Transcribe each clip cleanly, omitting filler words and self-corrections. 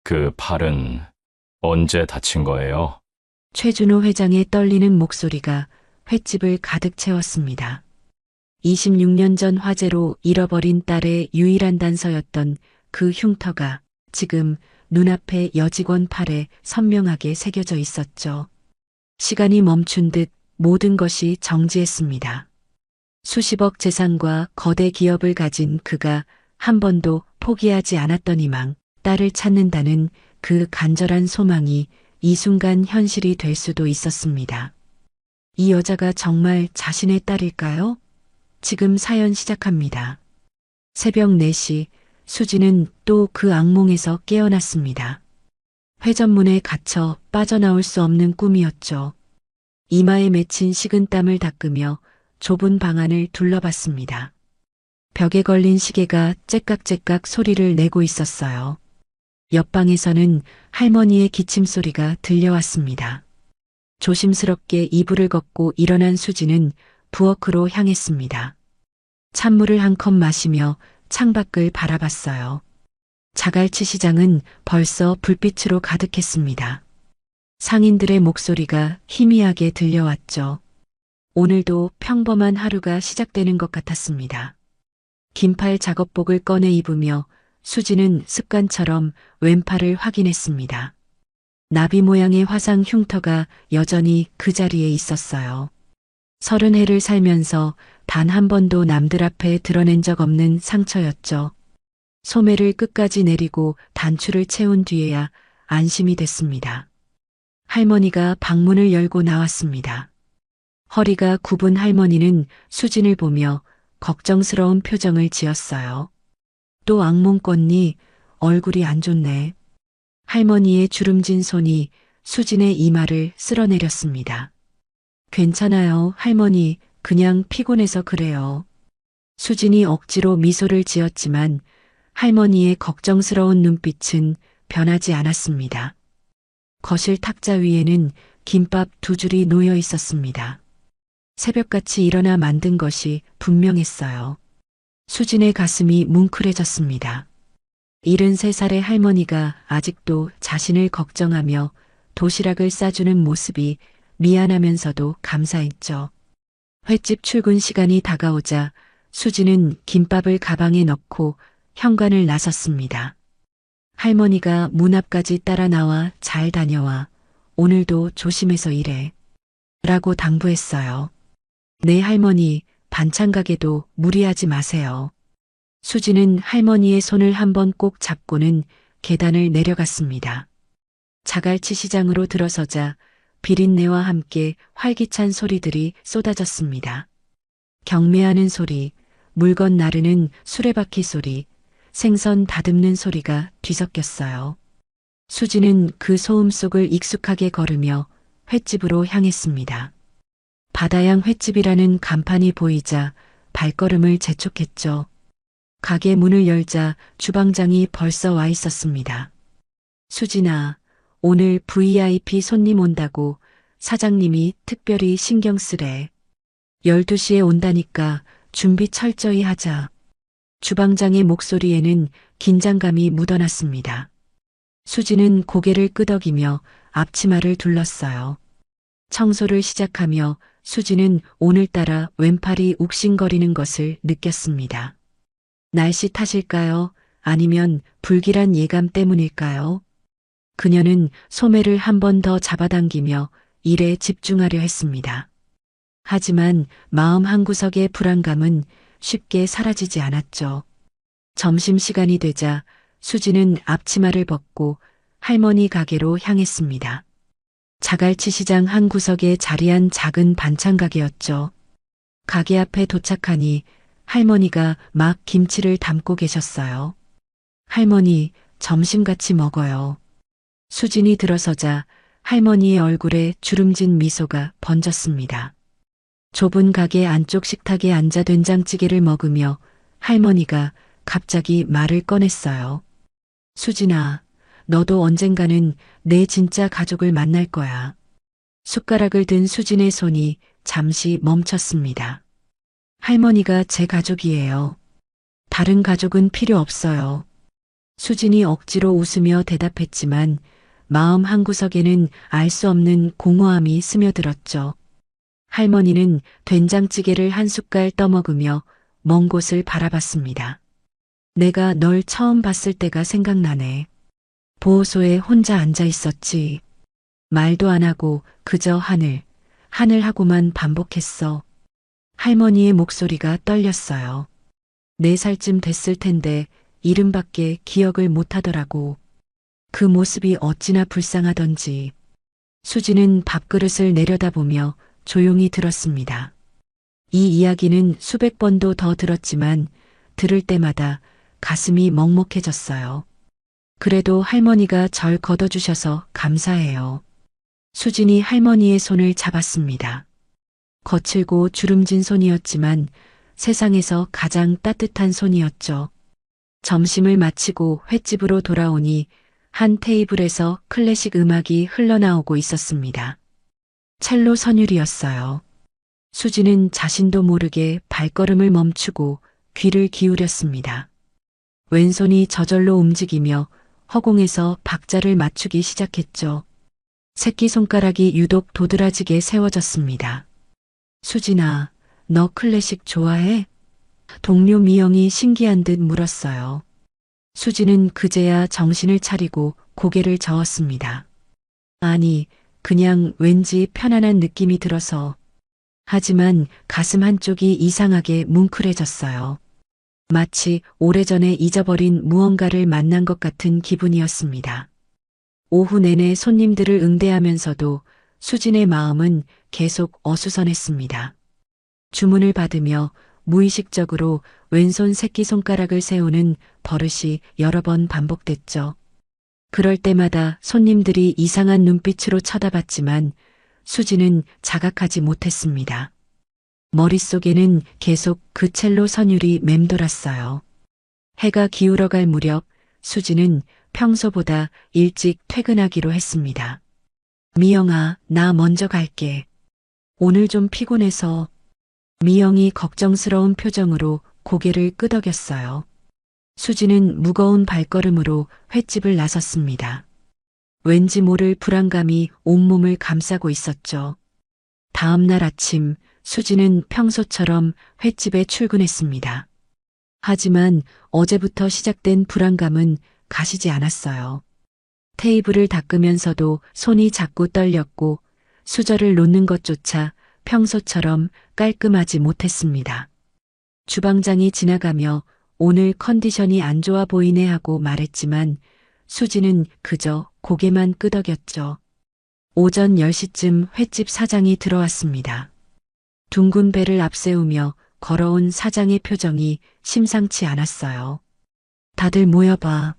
그 팔은 언제 다친 거예요? 최준호 회장의 떨리는 목소리가 횟집을 가득 채웠습니다. 26년 전 화재로 잃어버린 딸의 유일한 단서였던 그 흉터가 지금 눈앞에 여직원 팔에 선명하게 새겨져 있었죠. 시간이 멈춘 듯 모든 것이 정지했습니다. 수십억 재산과 거대 기업을 가진 그가 한 번도 포기하지 않았던 희망, 딸을 찾는다는 그 간절한 소망이 이 순간 현실이 될 수도 있었습니다. 이 여자가 정말 자신의 딸일까요? 지금 사연 시작합니다. 새벽 4시 수지는 또 그 악몽에서 깨어났습니다. 회전문에 갇혀 빠져나올 수 없는 꿈이었죠. 이마에 맺힌 식은땀을 닦으며 좁은 방 안을 둘러봤습니다. 벽에 걸린 시계가 째깍째깍 소리를 내고 있었어요. 옆방에서는 할머니의 기침 소리가 들려왔습니다. 조심스럽게 이불을 걷고 일어난 수지는 부엌으로 향했습니다. 찬물을 한 컵 마시며 창밖을 바라봤어요. 자갈치 시장은 벌써 불빛으로 가득했습니다. 상인들의 목소리가 희미하게 들려왔죠. 오늘도 평범한 하루가 시작되는 것 같았습니다. 긴팔 작업복을 꺼내 입으며 수지는 습관처럼 왼팔을 확인했습니다. 나비 모양의 화상 흉터가 여전히 그 자리에 있었어요. 30해를 살면서 단 한 번도 남들 앞에 드러낸 적 없는 상처였죠. 소매를 끝까지 내리고 단추를 채운 뒤에야 안심이 됐습니다. 할머니가 방문을 열고 나왔습니다. 허리가 굽은 할머니는 수진을 보며 걱정스러운 표정을 지었어요. 또 악몽 꿨니? 얼굴이 안 좋네. 할머니의 주름진 손이 수진의 이마를 쓸어내렸습니다. 괜찮아요, 할머니. 그냥 피곤해서 그래요. 수진이 억지로 미소를 지었지만 할머니의 걱정스러운 눈빛은 변하지 않았습니다. 거실 탁자 위에는 김밥 2줄이 놓여 있었습니다. 새벽같이 일어나 만든 것이 분명했어요. 수진의 가슴이 뭉클해졌습니다. 73살의 할머니가 아직도 자신을 걱정하며 도시락을 싸주는 모습이 미안하면서도 감사했죠. 횟집 출근 시간이 다가오자 수지는 김밥을 가방에 넣고 현관을 나섰습니다. 할머니가 문 앞까지 따라 나와 잘 다녀와. 오늘도 조심해서 일해. 라고 당부했어요. 네, 할머니. 반찬 가게도 무리하지 마세요. 수지는 할머니의 손을 한번 꼭 잡고는 계단을 내려갔습니다. 자갈치 시장으로 들어서자 비린내와 함께 활기찬 소리들이 쏟아졌습니다. 경매하는 소리, 물건 나르는 수레바퀴 소리, 생선 다듬는 소리가 뒤섞였어요. 수지는 그 소음 속을 익숙하게 걸으며 횟집으로 향했습니다. 바다양 횟집이라는 간판이 보이자 발걸음을 재촉했죠. 가게 문을 열자 주방장이 벌써 와 있었습니다. 수진아, 오늘 VIP 손님 온다고 사장님이 특별히 신경 쓰래. 12시에 온다니까 준비 철저히 하자. 주방장의 목소리에는 긴장감이 묻어났습니다. 수지는 고개를 끄덕이며 앞치마를 둘렀어요. 청소를 시작하며 수지는 오늘따라 왼팔이 욱신거리는 것을 느꼈습니다. 날씨 탓일까요? 아니면 불길한 예감 때문일까요? 그녀는 소매를 한 번 더 잡아당기며 일에 집중하려 했습니다. 하지만 마음 한구석의 불안감은 쉽게 사라지지 않았죠. 점심시간이 되자 수지는 앞치마를 벗고 할머니 가게로 향했습니다. 자갈치 시장 한 구석에 자리한 작은 반찬 가게였죠. 가게 앞에 도착하니 할머니가 막 김치를 담고 계셨어요. 할머니, 점심 같이 먹어요. 수진이 들어서자 할머니의 얼굴에 주름진 미소가 번졌습니다. 좁은 가게 안쪽 식탁에 앉아 된장찌개를 먹으며 할머니가 갑자기 말을 꺼냈어요. 수진아, 너도 언젠가는 내 진짜 가족을 만날 거야. 숟가락을 든 수진의 손이 잠시 멈췄습니다. 할머니가 제 가족이에요. 다른 가족은 필요 없어요. 수진이 억지로 웃으며 대답했지만 마음 한구석에는 알 수 없는 공허함이 스며들었죠. 할머니는 된장찌개를 한 숟갈 떠먹으며 먼 곳을 바라봤습니다. 내가 널 처음 봤을 때가 생각나네. 보호소에 혼자 앉아 있었지. 말도 안 하고 그저 하늘, 하늘 하고만 반복했어. 할머니의 목소리가 떨렸어요. 4살쯤 됐을 텐데 이름밖에 기억을 못 하더라고. 그 모습이 어찌나 불쌍하던지. 수지는 밥그릇을 내려다보며 조용히 들었습니다. 이 이야기는 수백 번도 더 들었지만 들을 때마다 가슴이 먹먹해졌어요. 그래도 할머니가 절 걷어주셔서 감사해요. 수진이 할머니의 손을 잡았습니다. 거칠고 주름진 손이었지만 세상에서 가장 따뜻한 손이었죠. 점심을 마치고 횟집으로 돌아오니 한 테이블에서 클래식 음악이 흘러나오고 있었습니다. 첼로 선율이었어요. 수지는 자신도 모르게 발걸음을 멈추고 귀를 기울였습니다. 왼손이 저절로 움직이며 허공에서 박자를 맞추기 시작했죠. 새끼손가락이 유독 도드라지게 세워졌습니다. 수진아, 너 클래식 좋아해? 동료 미영이 신기한 듯 물었어요. 수지는 그제야 정신을 차리고 고개를 저었습니다. 아니, 그냥 왠지 편안한 느낌이 들어서. 하지만 가슴 한쪽이 이상하게 뭉클해졌어요. 마치 오래전에 잊어버린 무언가를 만난 것 같은 기분이었습니다. 오후 내내 손님들을 응대하면서도 수진의 마음은 계속 어수선했습니다. 주문을 받으며 무의식적으로 왼손 새끼손가락을 세우는 버릇이 여러 번 반복됐죠. 그럴 때마다 손님들이 이상한 눈빛으로 쳐다봤지만 수지는 자각하지 못했습니다. 머릿속에는 계속 그 첼로 선율이 맴돌았어요. 해가 기울어갈 무렵 수지는 평소보다 일찍 퇴근하기로 했습니다. 미영아, 나 먼저 갈게. 오늘 좀 피곤해서. 미영이 걱정스러운 표정으로 고개를 끄덕였어요. 수지는 무거운 발걸음으로 횟집을 나섰습니다. 왠지 모를 불안감이 온몸을 감싸고 있었죠. 다음 날 아침 수지는 평소처럼 횟집에 출근했습니다. 하지만 어제부터 시작된 불안감은 가시지 않았어요. 테이블을 닦으면서도 손이 자꾸 떨렸고 수저를 놓는 것조차 평소처럼 깔끔하지 못했습니다. 주방장이 지나가며 오늘 컨디션이 안 좋아 보이네 하고 말했지만 수지는 그저 고개만 끄덕였죠. 오전 10시쯤 횟집 사장이 들어왔습니다. 둥근 배를 앞세우며 걸어온 사장의 표정이 심상치 않았어요. 다들 모여봐.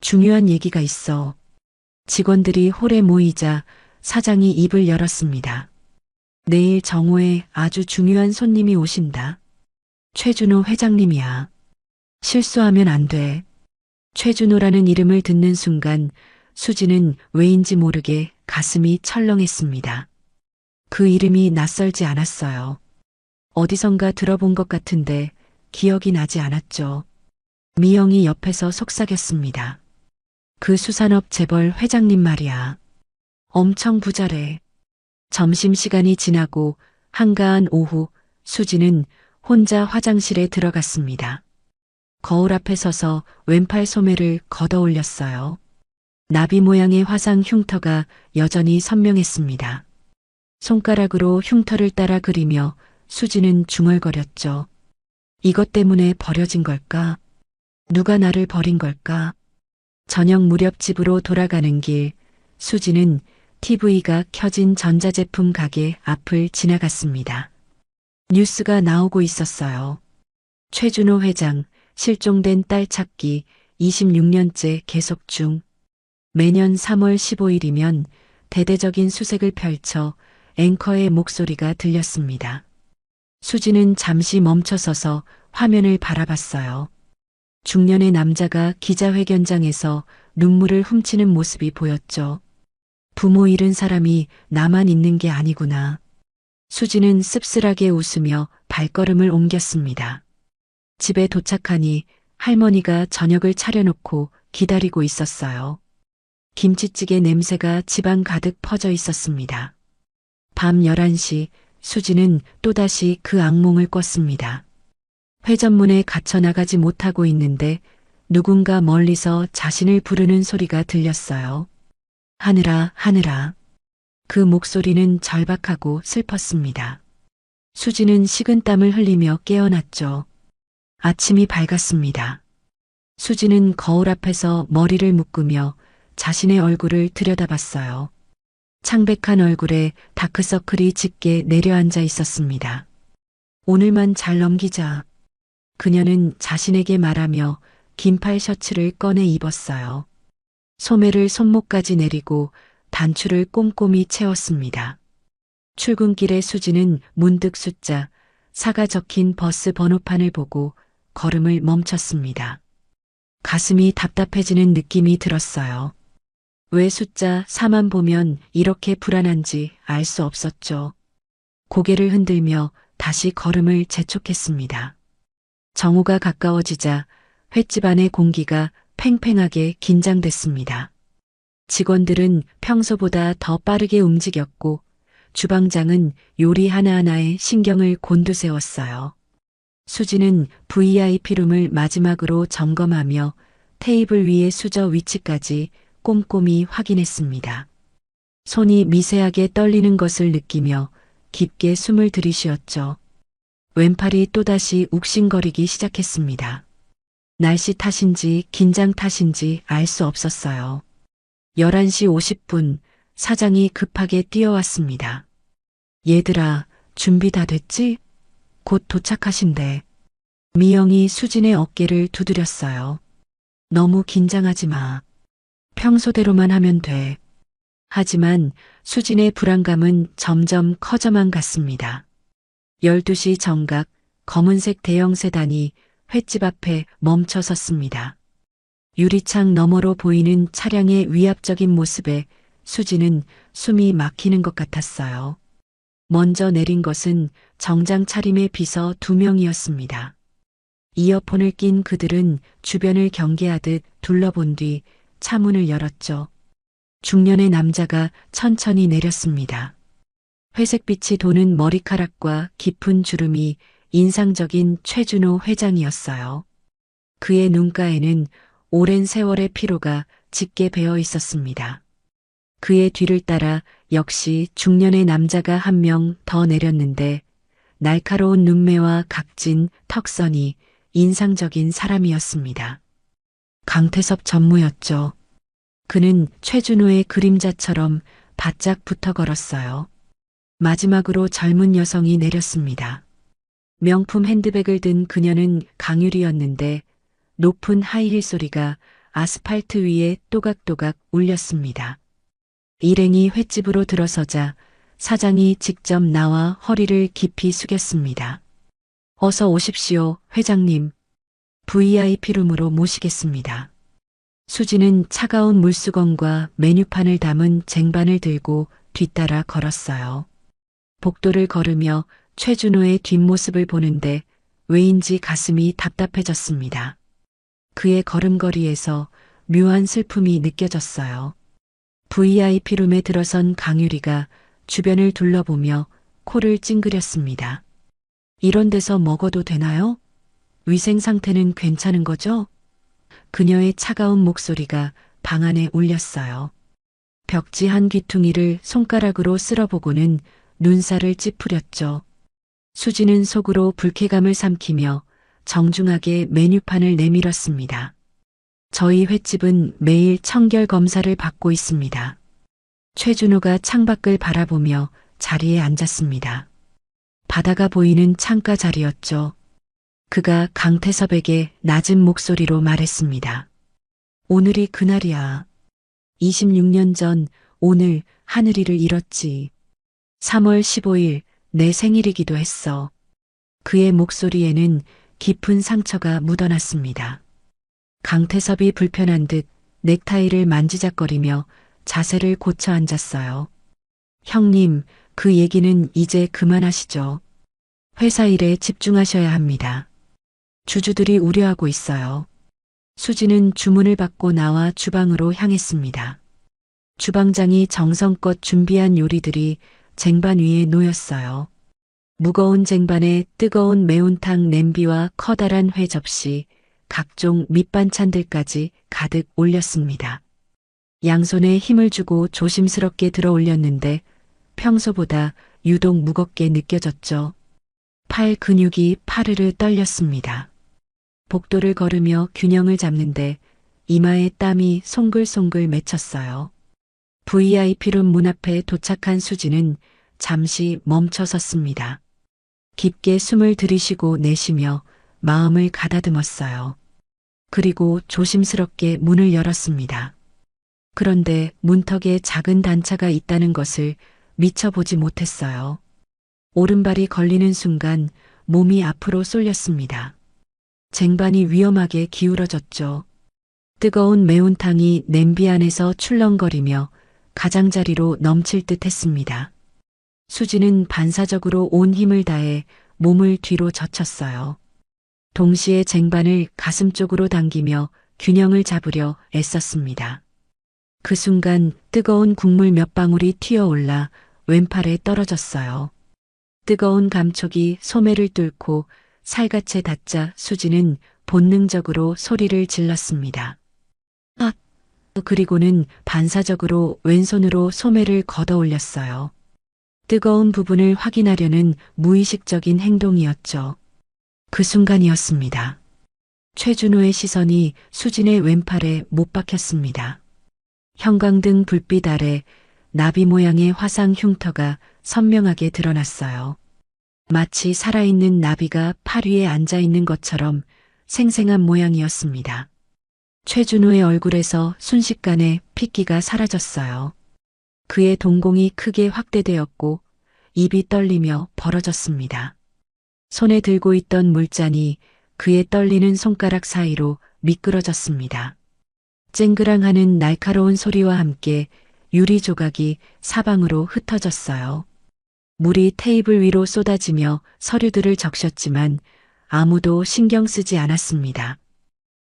중요한 얘기가 있어. 직원들이 홀에 모이자 사장이 입을 열었습니다. 내일 정오에 아주 중요한 손님이 오신다. 최준호 회장님이야. 실수하면 안 돼. 최준호라는 이름을 듣는 순간 수지는 왜인지 모르게 가슴이 철렁했습니다. 그 이름이 낯설지 않았어요. 어디선가 들어본 것 같은데 기억이 나지 않았죠. 미영이 옆에서 속삭였습니다. 그 수산업 재벌 회장님 말이야. 엄청 부자래. 점심시간이 지나고 한가한 오후 수지는 혼자 화장실에 들어갔습니다. 거울 앞에 서서 왼팔 소매를 걷어 올렸어요. 나비 모양의 화상 흉터가 여전히 선명했습니다. 손가락으로 흉터를 따라 그리며 수지는 중얼거렸죠. 이것 때문에 버려진 걸까? 누가 나를 버린 걸까? 저녁 무렵 집으로 돌아가는 길, 수지는 TV가 켜진 전자제품 가게 앞을 지나갔습니다. 뉴스가 나오고 있었어요. 최준호 회장, 실종된 딸 찾기 26년째 계속 중. 매년 3월 15일이면 대대적인 수색을 펼쳐 앵커의 목소리가 들렸습니다. 수지는 잠시 멈춰서서 화면을 바라봤어요. 중년의 남자가 기자회견장에서 눈물을 훔치는 모습이 보였죠. 부모 잃은 사람이 나만 있는 게 아니구나. 수지는 씁쓸하게 웃으며 발걸음을 옮겼습니다. 집에 도착하니 할머니가 저녁을 차려놓고 기다리고 있었어요. 김치찌개 냄새가 집안 가득 퍼져 있었습니다. 밤 11시 수지는 또다시 그 악몽을 꿨습니다. 회전문에 갇혀 나가지 못하고 있는데 누군가 멀리서 자신을 부르는 소리가 들렸어요. 하늘아, 하늘아. 그 목소리는 절박하고 슬펐습니다. 수지는 식은땀을 흘리며 깨어났죠. 아침이 밝았습니다. 수지는 거울 앞에서 머리를 묶으며 자신의 얼굴을 들여다봤어요. 창백한 얼굴에 다크서클이 짙게 내려앉아 있었습니다. 오늘만 잘 넘기자. 그녀는 자신에게 말하며 긴팔 셔츠를 꺼내 입었어요. 소매를 손목까지 내리고 단추를 꼼꼼히 채웠습니다. 출근길에 수지는 문득 숫자 4가 적힌 버스 번호판을 보고 걸음을 멈췄습니다. 가슴이 답답해지는 느낌이 들었어요. 왜 숫자 4만 보면 이렇게 불안한지 알 수 없었죠. 고개를 흔들며 다시 걸음을 재촉했습니다. 정오가 가까워지자 횟집 안의 공기가 팽팽하게 긴장됐습니다. 직원들은 평소보다 더 빠르게 움직였고 주방장은 요리 하나하나에 신경을 곤두세웠어요. 수지는 VIP룸을 마지막으로 점검하며 테이블 위의 수저 위치까지 꼼꼼히 확인했습니다. 손이 미세하게 떨리는 것을 느끼며 깊게 숨을 들이쉬었죠. 왼팔이 또다시 욱신거리기 시작했습니다. 날씨 탓인지 긴장 탓인지 알 수 없었어요. 11시 50분 사장이 급하게 뛰어왔습니다. 얘들아, 준비 다 됐지? 곧 도착하신대. 미영이 수진의 어깨를 두드렸어요. 너무 긴장하지 마. 평소대로만 하면 돼. 하지만 수진의 불안감은 점점 커져만 갔습니다. 12시 정각 검은색 대형 세단이 횟집 앞에 멈춰 섰습니다. 유리창 너머로 보이는 차량의 위압적인 모습에 수지는 숨이 막히는 것 같았어요. 먼저 내린 것은 정장 차림의 비서 2명이었습니다. 이어폰을 낀 그들은 주변을 경계하듯 둘러본 뒤 차문을 열었죠. 중년의 남자가 천천히 내렸습니다. 회색빛이 도는 머리카락과 깊은 주름이 인상적인 최준호 회장이었어요. 그의 눈가에는 오랜 세월의 피로가 짙게 배어 있었습니다. 그의 뒤를 따라 역시 중년의 남자가 한 명 더 내렸는데 날카로운 눈매와 각진 턱선이 인상적인 사람이었습니다. 강태섭 전무였죠. 그는 최준호의 그림자처럼 바짝 붙어 걸었어요. 마지막으로 젊은 여성이 내렸습니다. 명품 핸드백을 든 그녀는 강유리였는데 높은 하이힐 소리가 아스팔트 위에 또각또각 울렸습니다. 일행이 횟집으로 들어서자 사장이 직접 나와 허리를 깊이 숙였습니다. 어서 오십시오, 회장님. VIP룸으로 모시겠습니다. 수지는 차가운 물수건과 메뉴판을 담은 쟁반을 들고 뒤따라 걸었어요. 복도를 걸으며 최준호의 뒷모습을 보는데 왜인지 가슴이 답답해졌습니다. 그의 걸음걸이에서 묘한 슬픔이 느껴졌어요. VIP룸에 들어선 강유리가 주변을 둘러보며 코를 찡그렸습니다. 이런 데서 먹어도 되나요? 위생 상태는 괜찮은 거죠? 그녀의 차가운 목소리가 방 안에 울렸어요. 벽지한 귀퉁이를 손가락으로 쓸어보고는 눈살을 찌푸렸죠. 수지는 속으로 불쾌감을 삼키며 정중하게 메뉴판을 내밀었습니다. 저희 횟집은 매일 청결 검사를 받고 있습니다. 최준호가 창밖을 바라보며 자리에 앉았습니다. 바다가 보이는 창가 자리였죠. 그가 강태섭에게 낮은 목소리로 말했습니다. 오늘이 그날이야. 26년 전 오늘 하늘이를 잃었지. 3월 15일 내 생일이기도 했어. 그의 목소리에는 깊은 상처가 묻어났습니다. 강태섭이 불편한 듯 넥타이를 만지작거리며 자세를 고쳐 앉았어요. 형님, 그 얘기는 이제 그만하시죠. 회사 일에 집중하셔야 합니다. 주주들이 우려하고 있어요. 수지는 주문을 받고 나와 주방으로 향했습니다. 주방장이 정성껏 준비한 요리들이 쟁반 위에 놓였어요. 무거운 쟁반에 뜨거운 매운탕 냄비와 커다란 회 접시, 각종 밑반찬들까지 가득 올렸습니다. 양손에 힘을 주고 조심스럽게 들어 올렸는데 평소보다 유독 무겁게 느껴졌죠. 팔 근육이 파르르 떨렸습니다. 복도를 걸으며 균형을 잡는데 이마에 땀이 송글송글 맺혔어요. VIP룸 문 앞에 도착한 수지는 잠시 멈춰 섰습니다. 깊게 숨을 들이쉬고 내쉬며 마음을 가다듬었어요. 그리고 조심스럽게 문을 열었습니다. 그런데 문턱에 작은 단차가 있다는 것을 미처 보지 못했어요. 오른발이 걸리는 순간 몸이 앞으로 쏠렸습니다. 쟁반이 위험하게 기울어졌죠. 뜨거운 매운탕이 냄비 안에서 출렁거리며 가장자리로 넘칠 듯 했습니다. 수지는 반사적으로 온 힘을 다해 몸을 뒤로 젖혔어요. 동시에 쟁반을 가슴 쪽으로 당기며 균형을 잡으려 애썼습니다. 그 순간 뜨거운 국물 몇 방울이 튀어올라 왼팔에 떨어졌어요. 뜨거운 감촉이 소매를 뚫고 살갗에 닿자 수지는 본능적으로 소리를 질렀습니다. 아! 그리고는 반사적으로 왼손으로 소매를 걷어 올렸어요. 뜨거운 부분을 확인하려는 무의식적인 행동이었죠. 그 순간이었습니다. 최준호의 시선이 수진의 왼팔에 못 박혔습니다. 형광등 불빛 아래 나비 모양의 화상 흉터가 선명하게 드러났어요. 마치 살아있는 나비가 팔 위에 앉아 있는 것처럼 생생한 모양이었습니다. 최준호의 얼굴에서 순식간에 핏기가 사라졌어요. 그의 동공이 크게 확대되었고 입이 떨리며 벌어졌습니다. 손에 들고 있던 물잔이 그의 떨리는 손가락 사이로 미끄러졌습니다. 쨍그랑하는 날카로운 소리와 함께 유리 조각이 사방으로 흩어졌어요. 물이 테이블 위로 쏟아지며 서류들을 적셨지만 아무도 신경 쓰지 않았습니다.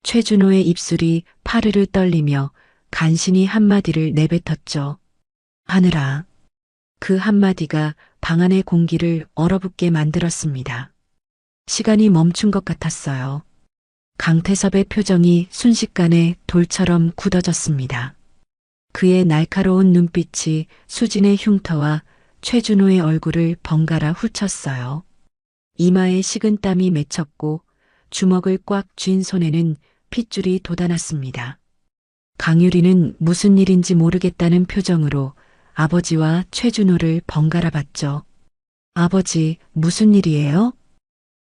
최준호의 입술이 파르르 떨리며 간신히 한마디를 내뱉었죠. 하늘아. 그 한마디가 방 안의 공기를 얼어붙게 만들었습니다. 시간이 멈춘 것 같았어요. 강태섭의 표정이 순식간에 돌처럼 굳어졌습니다. 그의 날카로운 눈빛이 수진의 흉터와 최준호의 얼굴을 번갈아 훑었어요. 이마에 식은땀이 맺혔고 주먹을 꽉 쥔 손에는 핏줄이 돋아났습니다. 강유리는 무슨 일인지 모르겠다는 표정으로 아버지와 최준호를 번갈아 봤죠. 아버지, 무슨 일이에요?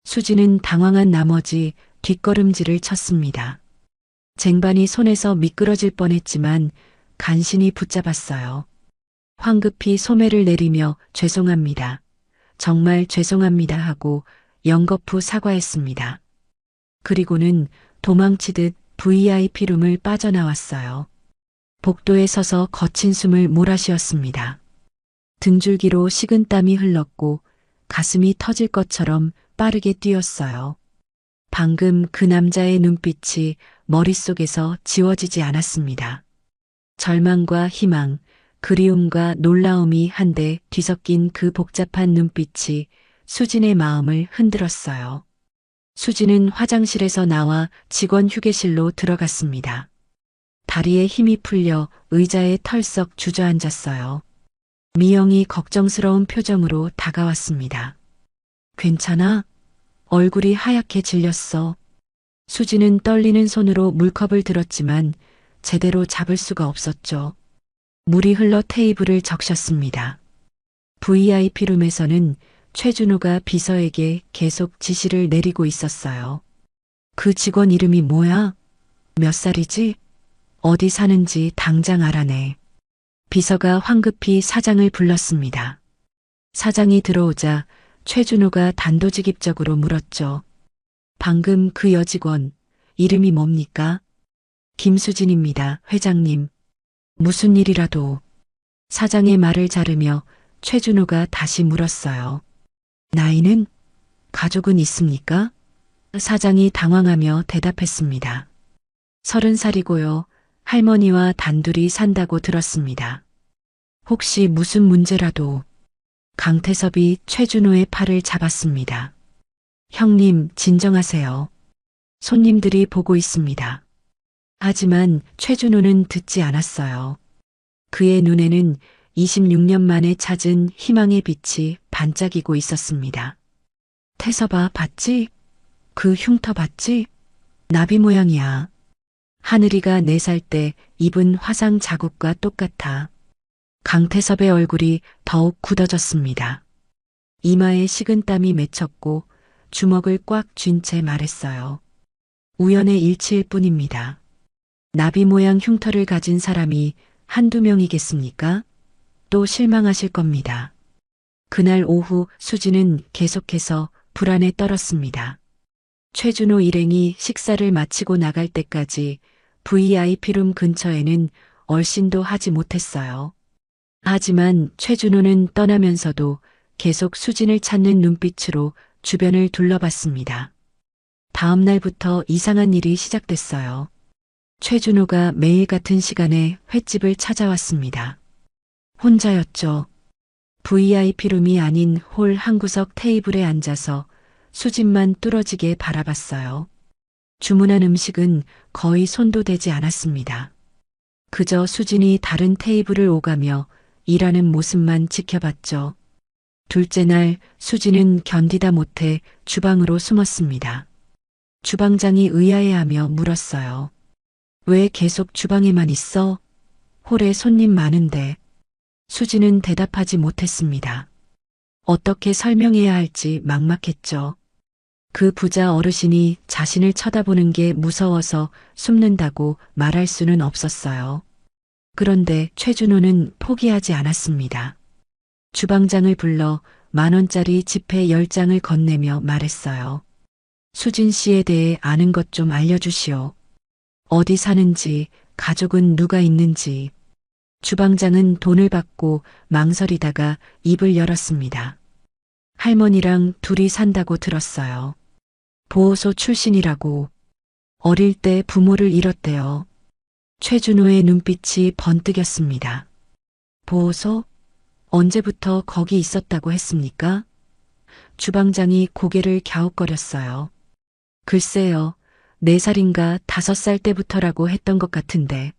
수지는 당황한 나머지 뒷걸음질을 쳤습니다. 쟁반이 손에서 미끄러질 뻔했지만 간신히 붙잡았어요. 황급히 소매를 내리며 죄송합니다. 정말 죄송합니다 하고 연거푸 사과했습니다. 그리고는 도망치듯 VIP룸을 빠져나왔어요. 복도에 서서 거친 숨을 몰아쉬었습니다. 등줄기로 식은땀이 흘렀고 가슴이 터질 것처럼 빠르게 뛰었어요. 방금 그 남자의 눈빛이 머릿속에서 지워지지 않았습니다. 절망과 희망, 그리움과 놀라움이 한데 뒤섞인 그 복잡한 눈빛이 수진의 마음을 흔들었어요. 수진은 화장실에서 나와 직원 휴게실로 들어갔습니다. 다리에 힘이 풀려 의자에 털썩 주저앉았어요. 미영이 걱정스러운 표정으로 다가왔습니다. 괜찮아? 얼굴이 하얗게 질렸어. 수지는 떨리는 손으로 물컵을 들었지만 제대로 잡을 수가 없었죠. 물이 흘러 테이블을 적셨습니다. VIP룸에서는 최준호가 비서에게 계속 지시를 내리고 있었어요. 그 직원 이름이 뭐야? 몇 살이지? 어디 사는지 당장 알아내. 비서가 황급히 사장을 불렀습니다. 사장이 들어오자 최준호가 단도직입적으로 물었죠. 방금 그 여직원, 이름이 뭡니까? 김수진입니다, 회장님. 무슨 일이라도. 사장의 말을 자르며 최준호가 다시 물었어요. 나이는? 가족은 있습니까? 사장이 당황하며 대답했습니다. 30살이고요. 할머니와 단둘이 산다고 들었습니다. 혹시 무슨 문제라도. 강태섭이 최준호의 팔을 잡았습니다. 형님, 진정하세요. 손님들이 보고 있습니다. 하지만 최준호는 듣지 않았어요. 그의 눈에는 26년 만에 찾은 희망의 빛이 반짝이고 있었습니다. 태섭아, 봤지? 그 흉터 봤지? 나비 모양이야. 하늘이가 4살 때 입은 화상 자국과 똑같아. 강태섭의 얼굴이 더욱 굳어졌습니다. 이마에 식은땀이 맺혔고 주먹을 꽉 쥔 채 말했어요. 우연의 일치일 뿐입니다. 나비 모양 흉터를 가진 사람이 한두 명이겠습니까? 또 실망하실 겁니다. 그날 오후 수지는 계속해서 불안에 떨었습니다. 최준호 일행이 식사를 마치고 나갈 때까지 VIP룸 근처에는 얼씬도 하지 못했어요. 하지만 최준호는 떠나면서도 계속 수진을 찾는 눈빛으로 주변을 둘러봤습니다. 다음 날부터 이상한 일이 시작됐어요. 최준호가 매일 같은 시간에 횟집을 찾아왔습니다. 혼자였죠. VIP룸이 아닌 홀 한 구석 테이블에 앉아서 수진만 뚫어지게 바라봤어요. 주문한 음식은 거의 손도 대지 않았습니다. 그저 수진이 다른 테이블을 오가며 일하는 모습만 지켜봤죠. 둘째 날 수진은 견디다 못해 주방으로 숨었습니다. 주방장이 의아해하며 물었어요. 왜 계속 주방에만 있어? 홀에 손님 많은데. 수진은 대답하지 못했습니다. 어떻게 설명해야 할지 막막했죠. 그 부자 어르신이 자신을 쳐다보는 게 무서워서 숨는다고 말할 수는 없었어요. 그런데 최준호는 포기하지 않았습니다. 주방장을 불러 10,000원짜리 지폐 10장을 건네며 말했어요. 수진 씨에 대해 아는 것 좀 알려주시오. 어디 사는지, 가족은 누가 있는지. 주방장은 돈을 받고 망설이다가 입을 열었습니다. 할머니랑 둘이 산다고 들었어요. 보호소 출신이라고. 어릴 때 부모를 잃었대요. 최준호의 눈빛이 번뜩였습니다. 보호소? 언제부터 거기 있었다고 했습니까? 주방장이 고개를 갸웃거렸어요. 글쎄요, 4살인가 5살 때부터라고 했던 것 같은데.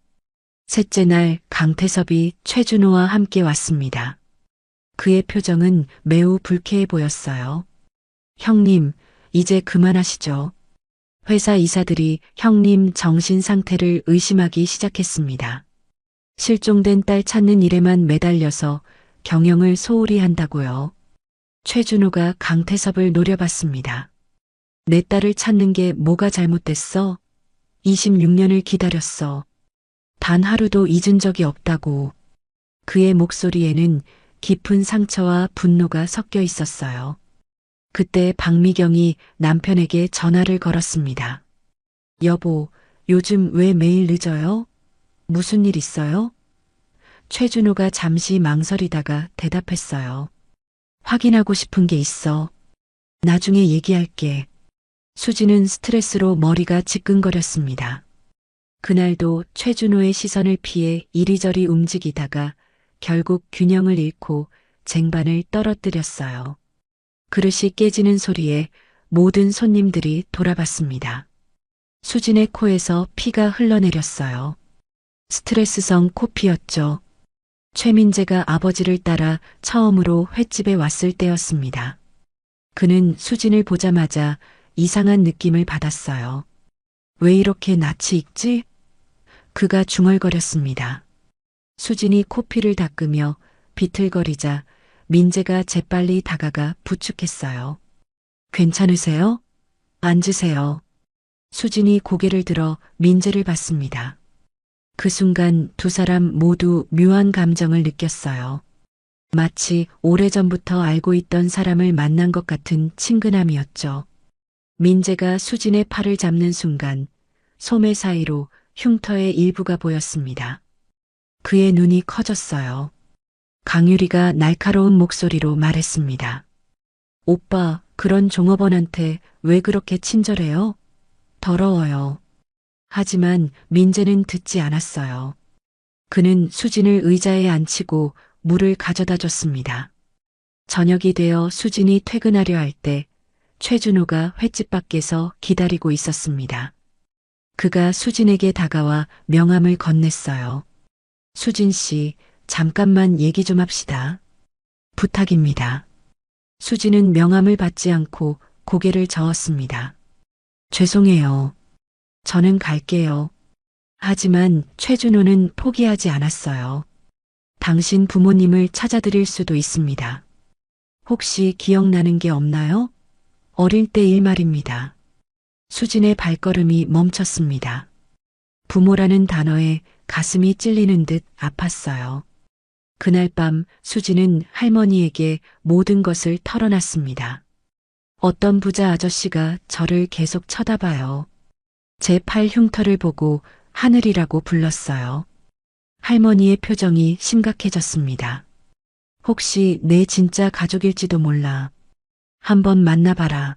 셋째 날 강태섭이 최준호와 함께 왔습니다. 그의 표정은 매우 불쾌해 보였어요. 형님, 이제 그만하시죠. 회사 이사들이 형님 정신 상태를 의심하기 시작했습니다. 실종된 딸 찾는 일에만 매달려서 경영을 소홀히 한다고요. 최준호가 강태섭을 노려봤습니다. 내 딸을 찾는 게 뭐가 잘못됐어? 26년을 기다렸어. 단 하루도 잊은 적이 없다고. 그의 목소리에는 깊은 상처와 분노가 섞여 있었어요. 그때 박미경이 남편에게 전화를 걸었습니다. 여보, 요즘 왜 매일 늦어요? 무슨 일 있어요? 최준호가 잠시 망설이다가 대답했어요. 확인하고 싶은 게 있어. 나중에 얘기할게. 수지는 스트레스로 머리가 지끈거렸습니다. 그날도 최준호의 시선을 피해 이리저리 움직이다가 결국 균형을 잃고 쟁반을 떨어뜨렸어요. 그릇이 깨지는 소리에 모든 손님들이 돌아봤습니다. 수진의 코에서 피가 흘러내렸어요. 스트레스성 코피였죠. 최민재가 아버지를 따라 처음으로 횟집에 왔을 때였습니다. 그는 수진을 보자마자 이상한 느낌을 받았어요. 왜 이렇게 낯이 익지? 그가 중얼거렸습니다. 수진이 코피를 닦으며 비틀거리자 민재가 재빨리 다가가 부축했어요. 괜찮으세요? 앉으세요. 수진이 고개를 들어 민재를 봤습니다. 그 순간 두 사람 모두 묘한 감정을 느꼈어요. 마치 오래전부터 알고 있던 사람을 만난 것 같은 친근함이었죠. 민재가 수진의 팔을 잡는 순간 소매 사이로 흉터의 일부가 보였습니다. 그의 눈이 커졌어요. 강유리가 날카로운 목소리로 말했습니다. 오빠, 그런 종업원한테 왜 그렇게 친절해요? 더러워요. 하지만 민재는 듣지 않았어요. 그는 수진을 의자에 앉히고 물을 가져다 줬습니다. 저녁이 되어 수진이 퇴근하려 할 때 최준호가 횟집 밖에서 기다리고 있었습니다. 그가 수진에게 다가와 명함을 건넸어요. 수진 씨, 잠깐만 얘기 좀 합시다. 부탁입니다. 수진은 명함을 받지 않고 고개를 저었습니다. 죄송해요. 저는 갈게요. 하지만 최준호는 포기하지 않았어요. 당신 부모님을 찾아드릴 수도 있습니다. 혹시 기억나는 게 없나요? 어릴 때 일 말입니다. 수진의 발걸음이 멈췄습니다. 부모라는 단어에 가슴이 찔리는 듯 아팠어요. 그날 밤 수진은 할머니에게 모든 것을 털어놨습니다. 어떤 부자 아저씨가 저를 계속 쳐다봐요. 제 팔 흉터를 보고 하늘이라고 불렀어요. 할머니의 표정이 심각해졌습니다. 혹시 내 진짜 가족일지도 몰라. 한번 만나봐라.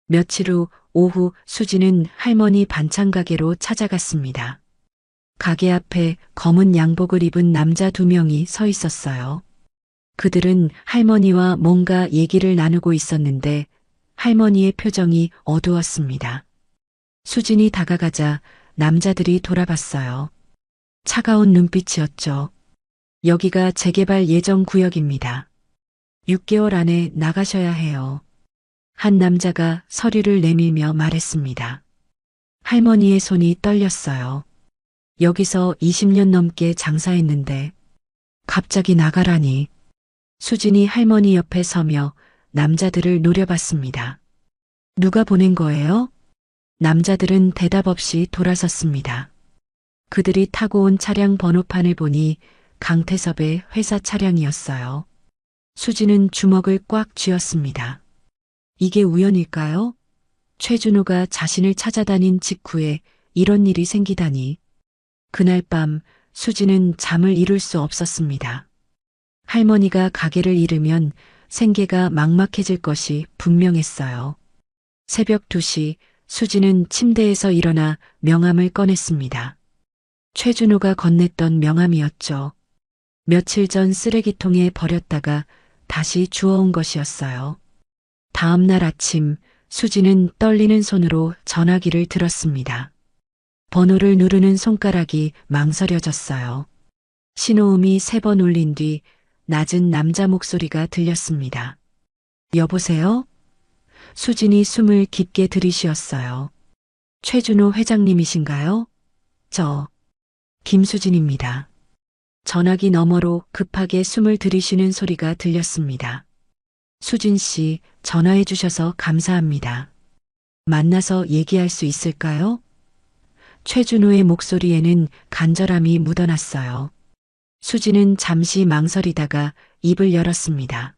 며칠 후 오후 수진은 할머니 반찬 가게로 찾아갔습니다. 가게 앞에 검은 양복을 입은 남자 2명이 서 있었어요. 그들은 할머니와 뭔가 얘기를 나누고 있었는데 할머니의 표정이 어두웠습니다. 수진이 다가가자 남자들이 돌아봤어요. 차가운 눈빛이었죠. 여기가 재개발 예정 구역입니다. 6개월 안에 나가셔야 해요. 한 남자가 서류를 내밀며 말했습니다. 할머니의 손이 떨렸어요. 여기서 20년 넘게 장사했는데 갑자기 나가라니. 수진이 할머니 옆에 서며 남자들을 노려봤습니다. 누가 보낸 거예요? 남자들은 대답 없이 돌아섰습니다. 그들이 타고 온 차량 번호판을 보니 강태섭의 회사 차량이었어요. 수진은 주먹을 꽉 쥐었습니다. 이게 우연일까요? 최준호가 자신을 찾아다닌 직후에 이런 일이 생기다니. 그날 밤 수진은 잠을 이룰 수 없었습니다. 할머니가 가게를 잃으면 생계가 막막해질 것이 분명했어요. 새벽 2시 수진은 침대에서 일어나 명함을 꺼냈습니다. 최준호가 건넸던 명함이었죠. 며칠 전 쓰레기통에 버렸다가 다시 주워온 것이었어요. 다음 날 아침 수진은 떨리는 손으로 전화기를 들었습니다. 번호를 누르는 손가락이 망설여졌어요. 신호음이 3번 울린 뒤 낮은 남자 목소리가 들렸습니다. 여보세요? 수진이 숨을 깊게 들이쉬었어요. 최준호 회장님이신가요? 저 김수진입니다. 전화기 너머로 급하게 숨을 들이쉬는 소리가 들렸습니다. 수진 씨, 전화해 주셔서 감사합니다. 만나서 얘기할 수 있을까요? 최준호의 목소리에는 간절함이 묻어났어요. 수진은 잠시 망설이다가 입을 열었습니다.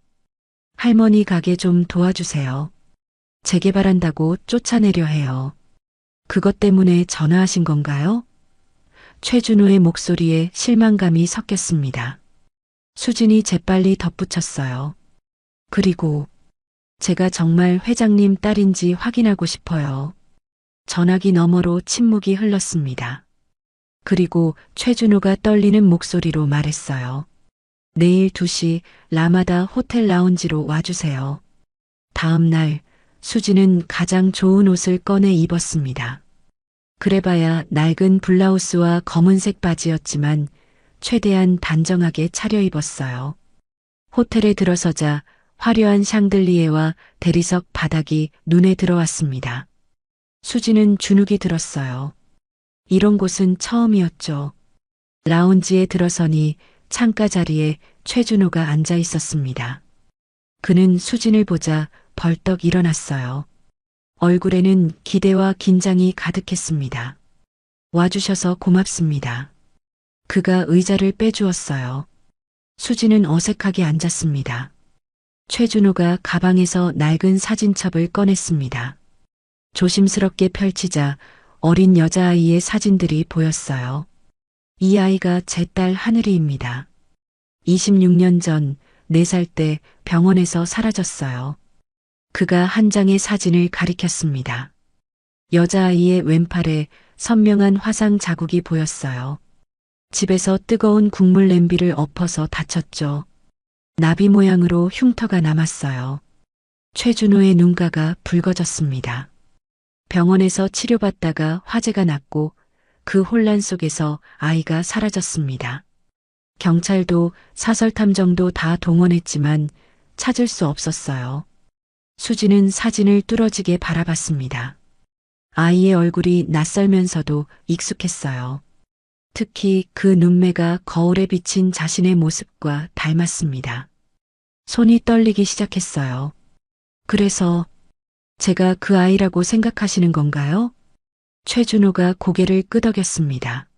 할머니 가게 좀 도와주세요. 재개발한다고 쫓아내려 해요. 그것 때문에 전화하신 건가요? 최준호의 목소리에 실망감이 섞였습니다. 수진이 재빨리 덧붙였어요. 그리고 제가 정말 회장님 딸인지 확인하고 싶어요. 전화기 너머로 침묵이 흘렀습니다. 그리고 최준호가 떨리는 목소리로 말했어요. 내일 2시 라마다 호텔 라운지로 와주세요. 다음 날 수지는 가장 좋은 옷을 꺼내 입었습니다. 그래봐야 낡은 블라우스와 검은색 바지였지만 최대한 단정하게 차려입었어요. 호텔에 들어서자 화려한 샹들리에와 대리석 바닥이 눈에 들어왔습니다. 수지는 주눅이 들었어요. 이런 곳은 처음이었죠. 라운지에 들어서니 창가 자리에 최준호가 앉아 있었습니다. 그는 수진을 보자 벌떡 일어났어요. 얼굴에는 기대와 긴장이 가득했습니다. 와주셔서 고맙습니다. 그가 의자를 빼주었어요. 수진은 어색하게 앉았습니다. 최준호가 가방에서 낡은 사진첩을 꺼냈습니다. 조심스럽게 펼치자 어린 여자아이의 사진들이 보였어요. 이 아이가 제 딸 하늘이입니다. 26년 전 4살 때 병원에서 사라졌어요. 그가 한 장의 사진을 가리켰습니다. 여자아이의 왼팔에 선명한 화상 자국이 보였어요. 집에서 뜨거운 국물 냄비를 엎어서 다쳤죠. 나비 모양으로 흉터가 남았어요. 최준호의 눈가가 붉어졌습니다. 병원에서 치료받다가 화재가 났고 그 혼란 속에서 아이가 사라졌습니다. 경찰도 사설탐정도 다 동원했지만 찾을 수 없었어요. 수지는 사진을 뚫어지게 바라봤습니다. 아이의 얼굴이 낯설면서도 익숙했어요. 특히 그 눈매가 거울에 비친 자신의 모습과 닮았습니다. 손이 떨리기 시작했어요. 그래서 제가 그 아이라고 생각하시는 건가요? 최준호가 고개를 끄덕였습니다.